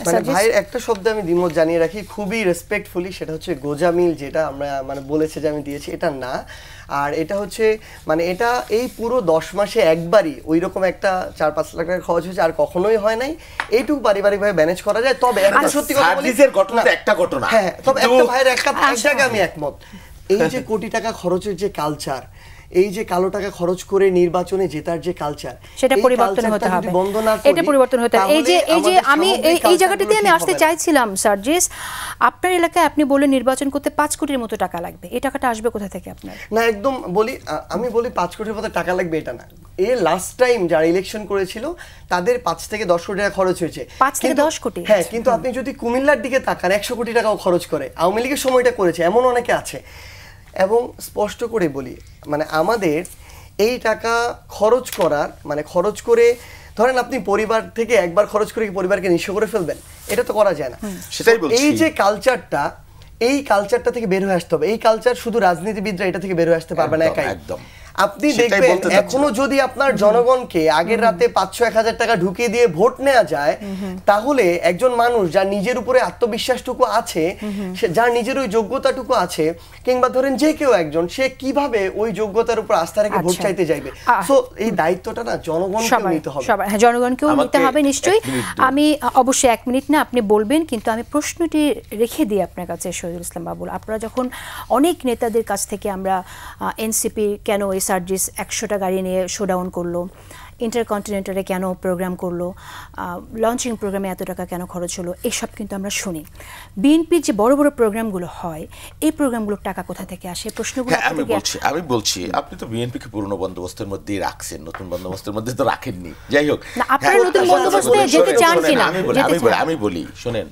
মানে ভাইয়ের একটা শব্দ আমি দ্বিমত জানিয়ে রাখি খুবই রেসপেক্টফুলি, সেটা হচ্ছে গোজামিল, যেটা আমরা মানে বলেছে যে আমি দিয়েছি, এটা না। আর এটা হচ্ছে মানে এটা এই পুরো 10 মাসে একবারই ওই রকম একটা 4-5 লাখ টাকা খরচ হয়েছে, আর কখনোই হয় নাই। এইটুকু পারিবারিকভাবে ম্যানেজ করা যায়। তবে একটা সত্যি কথা বলি, একটা ঘটনা, হ্যাঁ তবে একটা ভাইয়ের একটা জায়গা আমি একমত, এই যে কোটি টাকা খরচের যে কালচার, এই যে কালো টাকা খরচ করে নির্বাচনে জেতার যে কালচার, সেটা পরিবর্তন হতে হবে, এটা পরিবর্তন হতে হবে। এই যে আমি এই জায়গাটিতে আমি আসতে চাইছিলাম সার্জিস, আপনার এলাকায় আপনি বলে নির্বাচন করতে 5 কোটির মতো টাকা লাগবে, এই টাকাটা আসবে কোথা থেকে আপনার? না একদম বলি, আমি বলি 5 কোটির মতো টাকা লাগবে এটা না। এই লাস্ট টাইম যারা ইলেকশন করেছিল তাদের 5 থেকে 10 কোটি টাকা খরচ হয়েছে। 5 থেকে 10 কোটি? হ্যাঁ, কিন্তু আপনি যদি কুমিল্লার দিকে তাকান 100 কোটি টাকাও খরচ করে, আওয়ামী লীগের সময়টা করেছে, এমন অনেকে আছে। এবং স্পষ্ট করে বলি, মানে আমাদের এই টাকা খরচ করার মানে খরচ করে ধরেন আপনি পরিবার থেকে একবার খরচ করে কি পরিবারকে নিঃস্ব করে ফেলবেন? এটা তো করা যায় না। সেটাই বলছি, এই যে কালচারটা, এই কালচারটা থেকে বের হয়ে আসতে হবে। এই কালচার শুধু রাজনীতিবিদরা এটা থেকে বের হয়ে আসতে পারবে না একাই। একদম আপনি দেখবেন এখনো যদি আপনার জনগণকে আগের রাতে 500-1000 টাকা ঢুকিয়ে দিয়ে ভোট নেওয়া যায়, তাহলে একজন মানুষ যার নিজের উপরে আত্মবিশ্বাসটুকু আছে, যার নিজের ওই যোগ্যতাটুকু আছে, কিংবা ধরেন যে কেউ একজন, সে কিভাবে ওই যোগ্যতার উপর আস্থা রেখে ভোট চাইতে যাইবে? সো এই দায়িত্বটা না জনগণকে নিতে হবে। হ্যাঁ, জনগণকেও নিতে হবে নিশ্চয়ই। আমি অবশ্যই 1 মিনিট না আপনি বলবেন, কিন্তু আমি প্রশ্নটি রেখে দিই আপনার কাছে শহীদুল ইসলাম বাবুল। আপনারা যখন অনেক নেতাদের কাছ থেকে আমরা এনসিপি কেন সার্জিস 100টা গাড়ি নিয়ে শোডাউন করলো, ইন্টারকন্টিনেন্টালে কেন প্রোগ্রাম করলো, লঞ্চিং প্রোগ্রামে এত টাকা কেন খরচ হলো, এসব কিন্তু আমরা শুনি। বিএনপির যে বড় বড় প্রোগ্রামগুলো হয়, এই প্রোগ্রামগুলোর টাকা কোথা থেকে আসে? প্রশ্নগুলো আমি বলছি আপনি তো বিএনপিকে পুরনো বন্দোবস্তের মধ্যেই রাখছেন, নতুন বন্দোবস্তের মধ্যে তো রাখেননি। যাই হোক, আপনারা নতুন বন্দোবস্তে যেতে চান কিনা? আমি বলি শোনেন,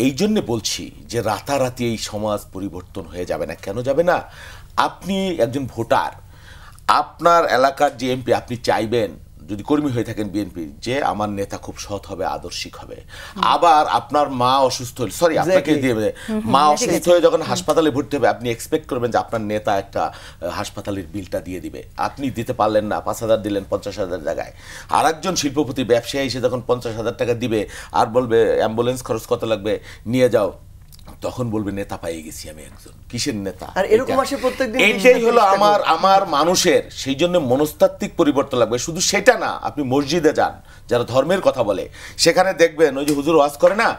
এই জন্য বলছি যে রাতারাতি এই সমাজ পরিবর্তন হয়ে যাবে না। কেন যাবে না? আপনি একজন ভোটার, আপনার এলাকার যে এমপি, আপনি চাইবেন যদি কর্মী হয়ে থাকেন বিএনপির, যে আমার নেতা খুব সৎ হবে, আদর্শিক হবে। আবার আপনার মা অসুস্থ হলে, সরি আপনাকে দিয়ে, মা অসুস্থ হয়ে যখন হাসপাতালে ভর্তি হবে, আপনি এক্সপেক্ট করবেন যে আপনার নেতা একটা হাসপাতালের বিলটা দিয়ে দিবে। আপনি দিতে পারলেন না, 5,000 দিলেন 50,000 জায়গায়। আর একজন শিল্পপতি ব্যবসায়ী এসে যখন 50,000 টাকা দিবে আর বলবে অ্যাম্বুলেন্স খরচ কত লাগবে নিয়ে যাও, তখন বলবে নেতা পাইয়ে গেছি আমি একজন। কিসের নেতা? আর এরকম আসে প্রত্যেকদিন। এইটাই হলো আমার মানুষের, সেই জন্য মনস্তাত্ত্বিক পরিবর্তন লাগবে। শুধু সেটা না, আপনি মসজিদে যান, যারা ধর্মের কথা বলে, সেখানে দেখবেন ওই যে হুজুর ওয়াজ করে না,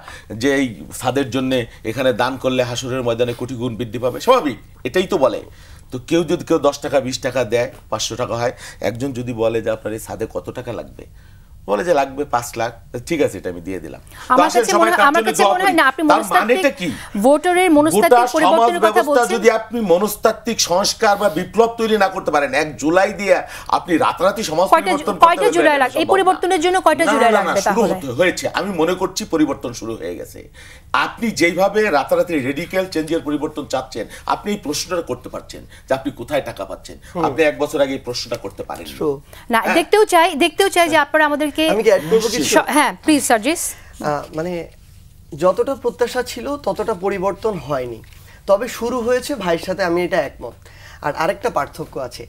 যে এই সাদের জন্য এখানে দান করলে হাসুরের ময়দানে কোটি গুণ বৃদ্ধি পাবে, স্বাভাবিক, এটাই তো বলে। তো কেউ 10 টাকা 20 টাকা দেয়, 500 টাকা হয়। একজন যদি বলে যে আপনার এই সাদে কত টাকা লাগবে, বলে যে লাগবে 5 লাখ, ঠিক আছে এটা আমি দিয়ে দিলাম। আমার কাছে মনে হয় না আপনি মনস্তাত্ত্বিক ভোটারের মনস্তাত্ত্বিক পরিবর্তনের কথা বলছেন। যদি আপনি মনস্তাত্ত্বিক সংস্কার বা বিপ্লব তৈরি না করতে পারেন, 1 জুলাই দিয়ে আপনি রাতারাতি সমাজ পরিবর্তন করতে কয়টা জুলাই লাগবে? এই পরিবর্তনের জন্য কয়টা জুলাই লাগবে? তাহলে হয়েছে, আমি মনে করছি পরিবর্তন শুরু হয়ে গেছে। আপনি যেভাবে রাতারাতি রেডিক্যাল চেঞ্জের পরিবর্তন চাচ্ছেন, আপনি এই প্রশ্নটা করতে পারছেন যে আপনি কোথায় টাকা পাচ্ছেন। আপনি 1 বছর আগে এই প্রশ্নটা করতে পারেন না। দেখতেও চাই যে আপনারা আমাদের হ্যাঁ প্লিজ সার্জিস। মানে যতটা প্রত্যাশা ছিল ততটা পরিবর্তন হয়নি, তবে শুরু হয়েছে ভাইয়ের সাথে আমি এটা একমত। আর আরেকটা পার্থক্য আছে,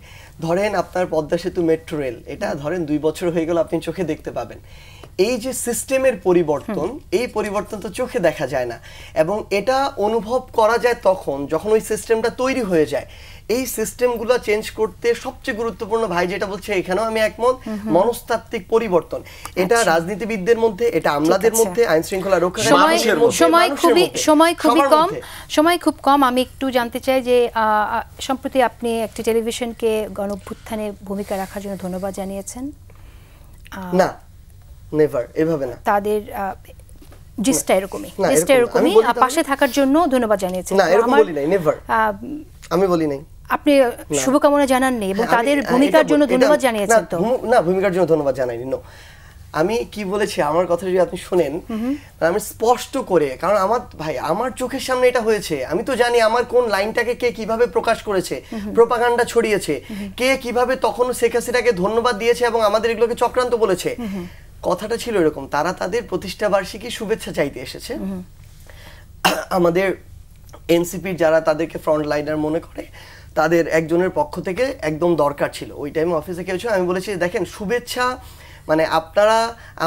ধরেন আপনার পদ্মা সেতু মেট্রো রেল, এটা ধরেন 2 বছর হয়ে গেল, আপনি চোখে দেখতে পাবেন। এই যে সিস্টেমের পরিবর্তন, এই পরিবর্তন তো চোখে দেখা যায় না, এবং এটা অনুভব করা যায় তখন যখন ওই সিস্টেমটা তৈরি হয়ে যায়। এই সিস্টেমগুলো চেঞ্জ করতে সবচেয়ে গুরুত্বপূর্ণ ভাই যেটা বলছে, এখানেও আমি একমত, মনস্তাত্ত্বিক পরিবর্তন। এটা রাজনীতিবিদদের মধ্যে, এটা আমলাদের মধ্যে, আইন শৃঙ্খলা রক্ষাকারী, সময় খুব কম। আমি একটু জানতে চাই যে সম্প্রতি আপনি একটি টেলিভিশনকে গণঅভ্যুত্থানে ভূমিকা রাখার জন্য ধন্যবাদ জানিয়েছেন। না, নেভার, এভাবে না। তাদের জিস্টা এরকমই, পাশে থাকার জন্য ধন্যবাদ জানিয়েছেন। না, এরকম বলি নাই, নেভার, আমি বলি নাই। আপনি শুভকামনা জানাননি এবং তাদের ভূমিকার জন্য ধন্যবাদ জানিয়েছেন তো? না, ভূমিকার জন্য ধন্যবাদ জানাইনি। নো, আমি কি বলেছি আমার কথা যদি আপনি শুনেন, আমি স্পষ্ট করে, কারণ আমার ভাই আমার চোখের সামনে এটা হয়েছে, আমি তো জানি আমার কোন লাইনটাকে কে কিভাবে প্রকাশ করেছে, প্রোপাগান্ডা ছড়িয়েছে, কে কিভাবে তখন শেখ হাসিনাকে ধন্যবাদ দিয়েছে এবং আমাদের এগুলোকে চক্রান্ত বলেছে। কথাটা ছিল এরকম, তারা তাদের প্রতিষ্ঠা বার্ষিকী শুভেচ্ছা চাইতে এসেছে, আমাদের এনসিপির যারা তাদেরকে ফ্রন্ট লাইনার মনে করে তাদের একজনের পক্ষ থেকে একদম দরকার ছিল। ওই টাইমে অফিসে কেউ ছিল, আমি বলেছি দেখেন শুভেচ্ছা মানে আপনারা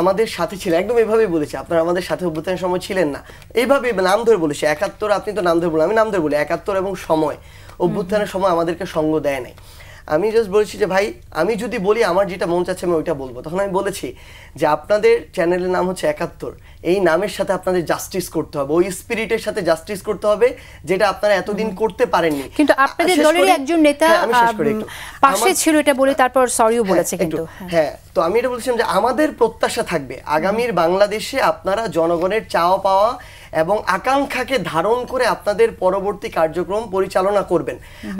আমাদের সাথে ছিলেন, একদম এইভাবেই বলেছি, আপনারা আমাদের সাথে অভ্যুত্থানের সময় ছিলেন না, এইভাবে নাম ধরে বলেছি। 71 আপনি তো নাম ধরে বলেন, আমি নাম ধরে বলি 71 এবং সময় অভ্যুত্থানের সময় আমাদেরকে সঙ্গ দেয় নাই। আমি জাস্ট বলেছি যে ভাই আমি যদি বলি আমার যেটা মন চাচ্ছে আমি ওইটা বলবো। তখন আমি বলেছি যে আপনাদের চ্যানেলের নাম হচ্ছে 71, এই নামের সাথে আপনাদের জাস্টিস করতে হবে, ওই স্পিরিটের সাথে জাস্টিস করতে হবে যেটা আপনারা এতদিন করতে পারেননি। কিন্তু আপনাদের দলের একজন নেতা পাশে ছিল এটা বলে তারপর সরিও বলেছে কিন্তু। হ্যাঁ, তো আমি এটা বলছিলাম যে আমাদের প্রত্যাশা থাকবে আগামীর বাংলাদেশে আপনারা জনগণের চাওয়া পাওয়া এবং আকাঙ্ক্ষাকে ধারণ করে আপনাদের পরবর্তী কার্যক্রম পরিচালনা করবেন।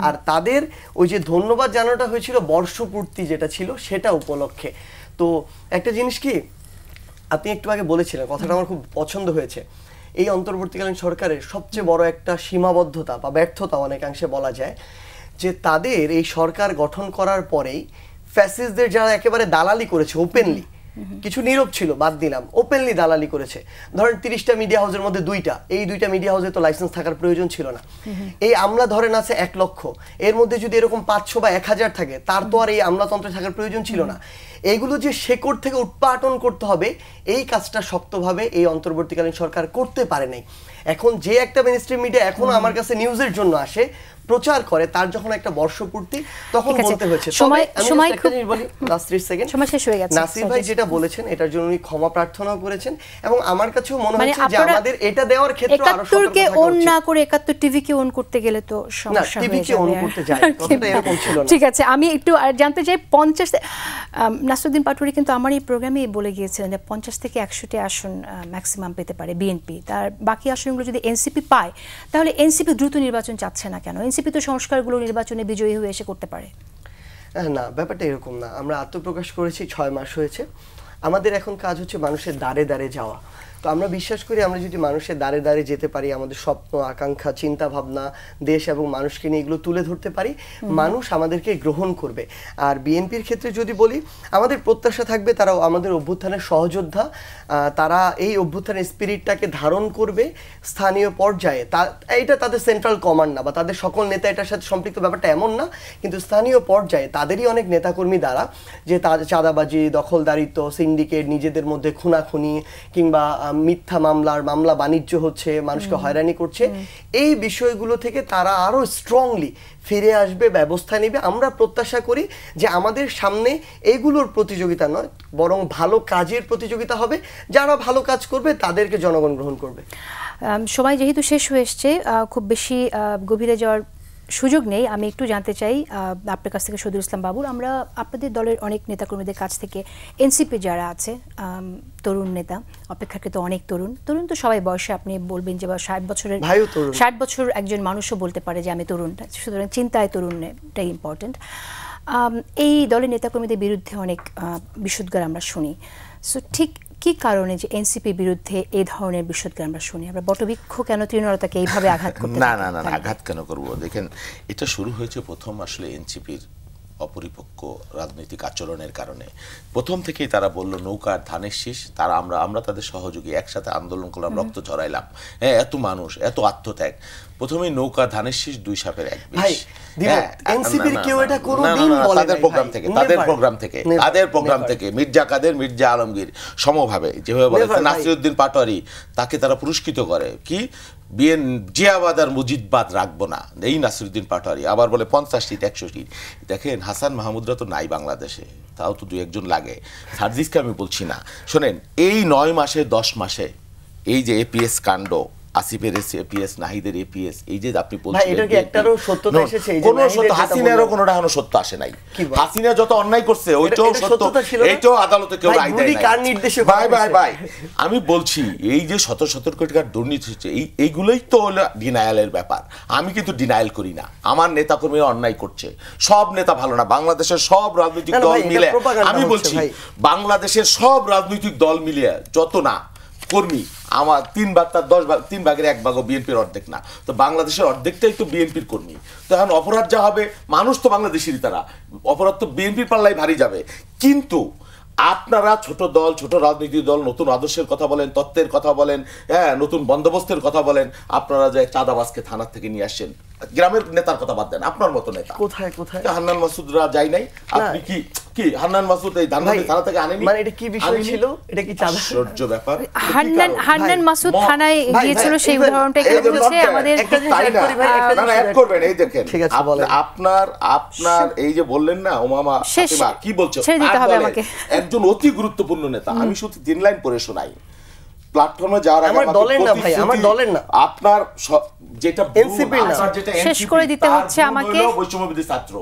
আর তাদের ওই যে ধন্যবাদ জানানোটা হয়েছিল বর্ষপূর্তি যেটা ছিল সেটা উপলক্ষে। তো একটা জিনিস কি আপনি একটু আগে বলেছিলেন, কথাটা আমার খুব পছন্দ হয়েছে, এই অন্তর্বর্তীকালীন সরকারের সবচেয়ে বড় একটা সীমাবদ্ধতা বা ব্যর্থতা অনেকাংশে বলা যায় যে তাদের এই সরকার গঠন করার পরেই ফ্যাসিস্টদের যারা একেবারে দালালি করেছে ওপেনলি, কিছু নীরব ছিল বাদ দিলাম, ওপেনলি দালালি করেছে। ধরেন 30টা মিডিয়া হাউসের মধ্যে 2টা, এই 2টা মিডিয়া হাউসে তো লাইসেন্স থাকার প্রয়োজন ছিল না। এই আমলা ধরেন আছে 1 লক্ষ, এর মধ্যে যদি এরকম 500 বা 1000 থাকে তার তো আর এই আমলাতন্ত্রে থাকার প্রয়োজন ছিল না। এইগুলো যে শেকড় থেকে উৎপাটন করতে হবে এই কাজটা শক্তভাবে এই অন্তর্বর্তীকালীন সরকার করতে পারে নাই। এখন যে একটা মেইনস্ট্রিম মিডিয়া এখনো আমার কাছে নিউজের জন্য আসে, প্রচার করে, তার যখন একটা বর্ষপূর্তি তখন বলতে হয়েছে। সময় বলি লাস্ট 30 সেকেন্ড, সময় শেষ হয়ে গেছে। নাসির ভাই যেটা বলেছেন এটার জন্য উনি ক্ষমা প্রার্থনাও করেছেন এবং আমার কাছেও মনে হচ্ছে যে আমাদের এটা দেওয়ার ক্ষেত্রে আরো সতর্ক থাকা উচিত। 71 কে অন না করে 71 টিভি কে অন করতে গেলে তো সমস্যা হয়ে যাবে। টিভি কে অন করতে যায় কথাটা এরকম ছিল না। ঠিক আছে, আমি একটু জানতে চাই 50 নাসরুদ্দিন পাটোয়ারি কিন্তু আমার এই প্রোগ্রামে বলে গিয়েছিলেন যে 50 থেকে 100টি আসন ম্যাক্সিমাম পেতে পারে বিএনপি, তার বাকি আসনগুলো যদি এনসিপি পায় তাহলে এনসিপি দ্রুত নির্বাচন চাচ্ছে না কেন? এনসিপি তো সংস্কারগুলো নির্বাচনে বিজয়ী হয়ে এসে করতে পারে। না, ব্যাপারটা এরকম না। আমরা আত্মপ্রকাশ করেছি 6 মাস হয়েছে, আমাদের এখন কাজ হচ্ছে মানুষের দ্বারে দ্বারে যাওয়া। তো আমরা বিশ্বাস করি আমরা যদি মানুষের দ্বারে দ্বারে যেতে পারি, আমাদের স্বপ্ন আকাঙ্ক্ষা চিন্তা ভাবনা দেশ এবং মানুষকে নিয়ে এগুলো তুলে ধরতে পারি, মানুষ আমাদেরকে গ্রহণ করবে। আর বিএনপির ক্ষেত্রে যদি বলি আমাদের প্রত্যাশা থাকবে তারাও আমাদের অভ্যুত্থানের সহযোদ্ধা, তারা এই অভ্যুত্থানের স্পিরিটটাকে ধারণ করবে স্থানীয় পর্যায়ে। এইটা তাদের সেন্ট্রাল কমান্ড না বা তাদের সকল নেতা এটার সাথে সম্পৃক্ত, ব্যাপারটা এমন না, কিন্তু স্থানীয় পর্যায়ে তাদেরই অনেক নেতাকর্মী দ্বারা যে চাঁদাবাজি, দখলদারিত্ব, সিন্ডিকেট, নিজেদের মধ্যে খুনাখুনি কিংবা মিথ্যা মামলা বাণিজ্য হচ্ছে, মানুষকে হয়রানি করছে, এই বিষয়গুলো থেকে তারা আরো স্ট্রংলি ফিরে আসবে, ব্যবস্থা নেবে। আমরা প্রত্যাশা করি যে আমাদের সামনে এইগুলোর প্রতিযোগিতা নয়, বরং ভালো কাজের প্রতিযোগিতা হবে। যারা ভালো কাজ করবে তাদেরকে জনগণ গ্রহণ করবে। সময় যেহেতু শেষ হয়ে এসছে, খুব বেশি গভীরে যাওয়ার সুযোগ নেই। আমি একটু জানতে চাই আপনার কাছ থেকে শহীদুল ইসলাম বাবুর, আমরা আপনাদের দলের অনেক নেতাকর্মীদের কাছ থেকে এনসিপি যারা আছে তরুণ নেতা, অপেক্ষাকৃত অনেক তরুণ তো সবাই বয়সে আপনি বলবেন যে 60 বছর একজন মানুষও বলতে পারে যে আমি তরুণ, সুতরাং চিন্তায় তরুণটাই ইম্পর্টেন্ট। এই দলের নেতাকর্মীদের বিরুদ্ধে অনেক বিশুদ্গার আমরা শুনি। সো ঠিক কি কারণে যে এনসিপি বিরুদ্ধে এই ধরনের বিশুদ্গার আমরা শুনি? আমরা বটবৃক্ষ কেন তৃণলতাকে এইভাবে আঘাত করতে? না, আঘাত কেন করব? দেখেন, এটা শুরু হয়েছে প্রথম আসলে এনসিপির অপরিপক্ক রাজনৈতিক আচরণের কারণে। প্রথম থেকেই তারা বলল নৌকার ধানের শীষ, তারা আমরা তাদের সহযোগী, একসাথে আন্দোলন করলাম, রক্ত ঝরাইলাম, হ্যাঁ, এত মানুষ, এত আত্মত্যাগ। প্রথমেই নৌকা ধানের শীষ 2 সাপের 1 বিষ। তাদের প্রোগ্রাম থেকে মির্জা কাদের, মির্জা আলমগীর সমভাবে যেভাবে বলেছে, নাসিরউদ্দিন পাটোয়ারি তাকে তারা পুরস্কৃত করে কি জিয়াবাদ আর মুজিদবাদ রাখবো না, এই নাসিরউদ্দিন পাটোয়ারি আবার বলে 50 সিট 100 সিট। দেখেন, হাসান মাহমুদরা তো নাই বাংলাদেশে, তাও তো 2-1 লাগে। সার্জিসকে আমি বলছি না। শোনেন, এই 9 মাসে 10 মাসে এই যে এপিএস কাণ্ড, আসিফের এপিএস, নাহিদের এপিএস, এই যে আপনি ভাই বলছিলেন এটা কি একটারও সত্যতা এসেছে? এই যে কোন নাহিদের সত্য, যেটা হাসিনারও বললেন। কোনোটা এখনো সত্য আসে নাই। কি বলেন? হাসিনা যত অন্যায় করছে ওইটাও এটা সত্য, সত্যতা ছিল না? এইটাও আদালতে কেউ ভাই, রায় দেয় গুলি নাই। কার নির্দেশে ভাই করা ভাই হয়েছে? ভাই আমি বলছি এই যে শত শত কোটি টাকার দুর্নীতি হচ্ছে, এইগুলোই তো হলো ডিনায়ালের ব্যাপার। আমি কিন্তু ডিনায়াল করি না, আমার নেতাকর্মীরা অন্যায় করছে, সব নেতা ভালো না, বাংলাদেশের সব রাজনৈতিক না, না দল ভাই, এটা মিলে, propaganda আমি হচ্ছে বলছি ভাই। বাংলাদেশের সব রাজনৈতিক দল মিলিয়ে যত না কর্মী, আমার 3 ভাগ তার 10 ভাগ, 3 ভাগের 1 ভাগও বিএনপির অর্ধেক না, তো বাংলাদেশের অর্ধেকটাই তো বিএনপির কর্মী। তো এখন অপরাধ যা হবে, মানুষ তো বাংলাদেশেরই, তারা অপরাধ তো বিএনপির পাল্লাই ভারী যাবে। কিন্তু আপনারা ছোট দল, ছোট রাজনৈতিক দল, নতুন আদর্শের কথা বলেন, তত্ত্বের কথা বলেন, হ্যাঁ নতুন বন্দোবস্তের কথা বলেন, আপনারা যে চাঁদাবাজকে থানার থেকে নিয়ে আসছেন, গ্রামের নেতার কথা বাদ দেন, আপনার মতো নেতা কোথায় কোথায় হান্নান মাসুদরা যাই নাই, আপনি কি কি হান্নান মাসুদ এই ধানমন্ডি থানা থেকে আনেনি? মানে এটা কি বিষয় ছিল? এটা কি চাঁদা? আশ্চর্য ব্যাপার। হান্নান মাসুদ ভাই, থানায় ভাই, গিয়েছিল, ভাই, সেই এইবার- উদাহরণটা এখানে এই যে বলেছে লজ্জা, আমাদের। একটা জিনিস তাই add না? করি ভাই, একটা না, না, জিনিস add add করবেন, এই দেখেন ঠিক আছে, বলেন। আপনার এই যে বললেন না ওমামা শেষ, ফাতিমা, কি বলছো? ছেড়ে দিতে আর হবে বলেন, আমাকে। একজন অতি গুরুত্বপূর্ণ নেতা, আমি শুধু 3 লাইন পড়ে শোনাই। প্ল্যাটফর্মে যাওয়ার আগে আমার আমাকে দলের না ভাই, আমার প্রতিশ্রুতি, দলের না। আপনার যেটা ভ্রূণ, NCP র না। আপনার যেটা শেষ NCP, করে দিতে তার হচ্ছে ভ্রূণ আমাকে। হলো বৈষম্যবিরোধী ছাত্র,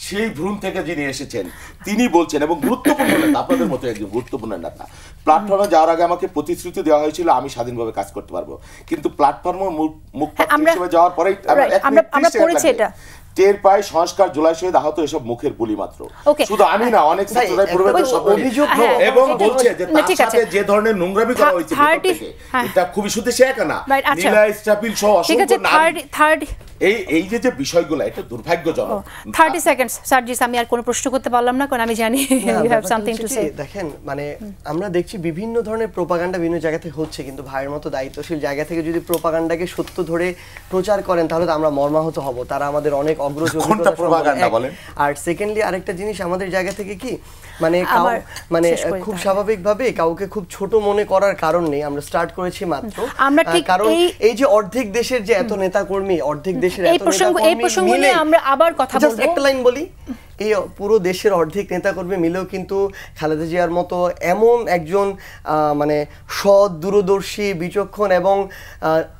সেই ভ্রূণ থেকে যিনি এসেছেন তিনি বলছেন, এবং গুরুত্বপূর্ণ নেতা, আপনাদের মতো একজন গুরুত্বপূর্ণ নেতা। প্ল্যাটফর্মে যাওয়ার আগে আমাকে প্রতিশ্রুতি দেওয়া হয়েছিল আমি স্বাধীনভাবে কাজ করতে পারবো, কিন্তু প্ল্যাটফর্মে মুখপাত্র আমরা- হিসেবে যাওয়ার পরেই Right, আমরা পড়েছি এটা। টের পাই সংস্কার জুলাই শহীদ আহত এসব মুখের বুলি মাত্র। Okay. শুধু আমি না, অনেক ভাই, ছাত্ররাই পূর্বে একটা তো সব অভিযোগ বলে। হ্যাঁ, এবং এটা- বলছে যে না, তার ঠিক আছে। সাথে যে ধরনের নোংরামি করা হয়েছে ভিতর 30 থেকে, হ্যাঁ। এটা খুবই শুধু সে একা না, Right, আচ্ছা। নীলা ইস্টাপিল সহ ঠিক আছে, অসংখ্য নারী, থার্ড এই যে বিষয়গুলো, এটা দুর্ভাগ্যজনক। 30 সেকেন্ডস সার্জিস, আমি আর কোনো প্রশ্ন করতে পারলাম না, কারণ আমি জানি না, ইউ হ্যাভ ব্যাপারটা সামথিং টু হচ্ছে সে। কি, দেখেন মানে আমরা দেখছি বিভিন্ন ধরনের প্রোপাগান্ডা বিভিন্ন জায়গা থেকে হচ্ছে, কিন্তু ভাইয়ের মতো দায়িত্বশীল জায়গা থেকে যদি প্রোপাগান্ডাকে সত্য ধরে প্রচার করেন তাহলে তো আমরা মর্মাহত হব। তারা আমাদের অনেক অগ্রজ কোনটা অভিজ্ঞতা propaganda সম্পন্ন, এক। বলেন? আর সেকেন্ডলি আরেকটা জিনিস, আমাদের জায়গা থেকে কি মানে আমার মানে শেষ করে খুব দিতে হবে। স্বাভাবিকভাবে কাউকে খুব ছোট মনে করার কারণ নেই। আমরা স্টার্ট করেছি মাত্র, আমরা ঠিক কারণ এই- এই যে অর্ধেক দেশের যে এত নেতাকর্মী, অর্ধেক দেশের এই এত প্রসঙ্গ নেতাকর্মী নিয়ে মিলে- আমরা আবার কথা Just বলবো। একটা লাইন বলি, এই পুরো দেশের অর্ধেক নেতাকর্মী মিলেও কিন্তু খালেদা জিয়ার মতো এমন একজন মানে সৎ, দূরদর্শী, বিচক্ষণ এবং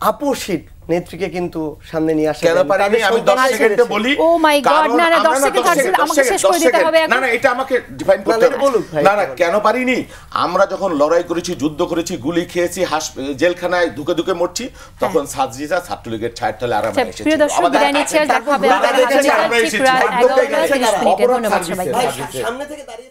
আপোষহীন নেত্রীকে কিন্তু সামনে নিয়ে আসা কেন পারিনি? আমি 10 সেকেন্ডে বলি। Oh my God, কারণ না, না, 10 আমরা সেকেন্ড 10 থাকছে, আমাকে শেষ করে দিতে হবে এখন। না না, এটা আমাকে ডিফাইন করতে না, হবে। বলুক ভাই, না না, বলুক। কেন পারিনি? আমরা যখন লড়াই করেছি, যুদ্ধ করেছি, গুলি খেয়েছি, জেলখানায় ধুকে ধুকে মরছি, তখন সাজরিজা ছাত্রলীগের ছায়ের তলে আরামে আচ্ছা, এসেছি। প্রিয় দর্শক, বিদায় নিচ্ছি, আর দেখা হবে তারা দেখেছে, আমরা ঠিক এসেছি। রাত ভাগ্য 11টা থেকে 30 মিনিটে। অপরাধ ধন্যবাদ সার্ভিসে। সবাইকে। সামনে থেকে দাঁড়িয়ে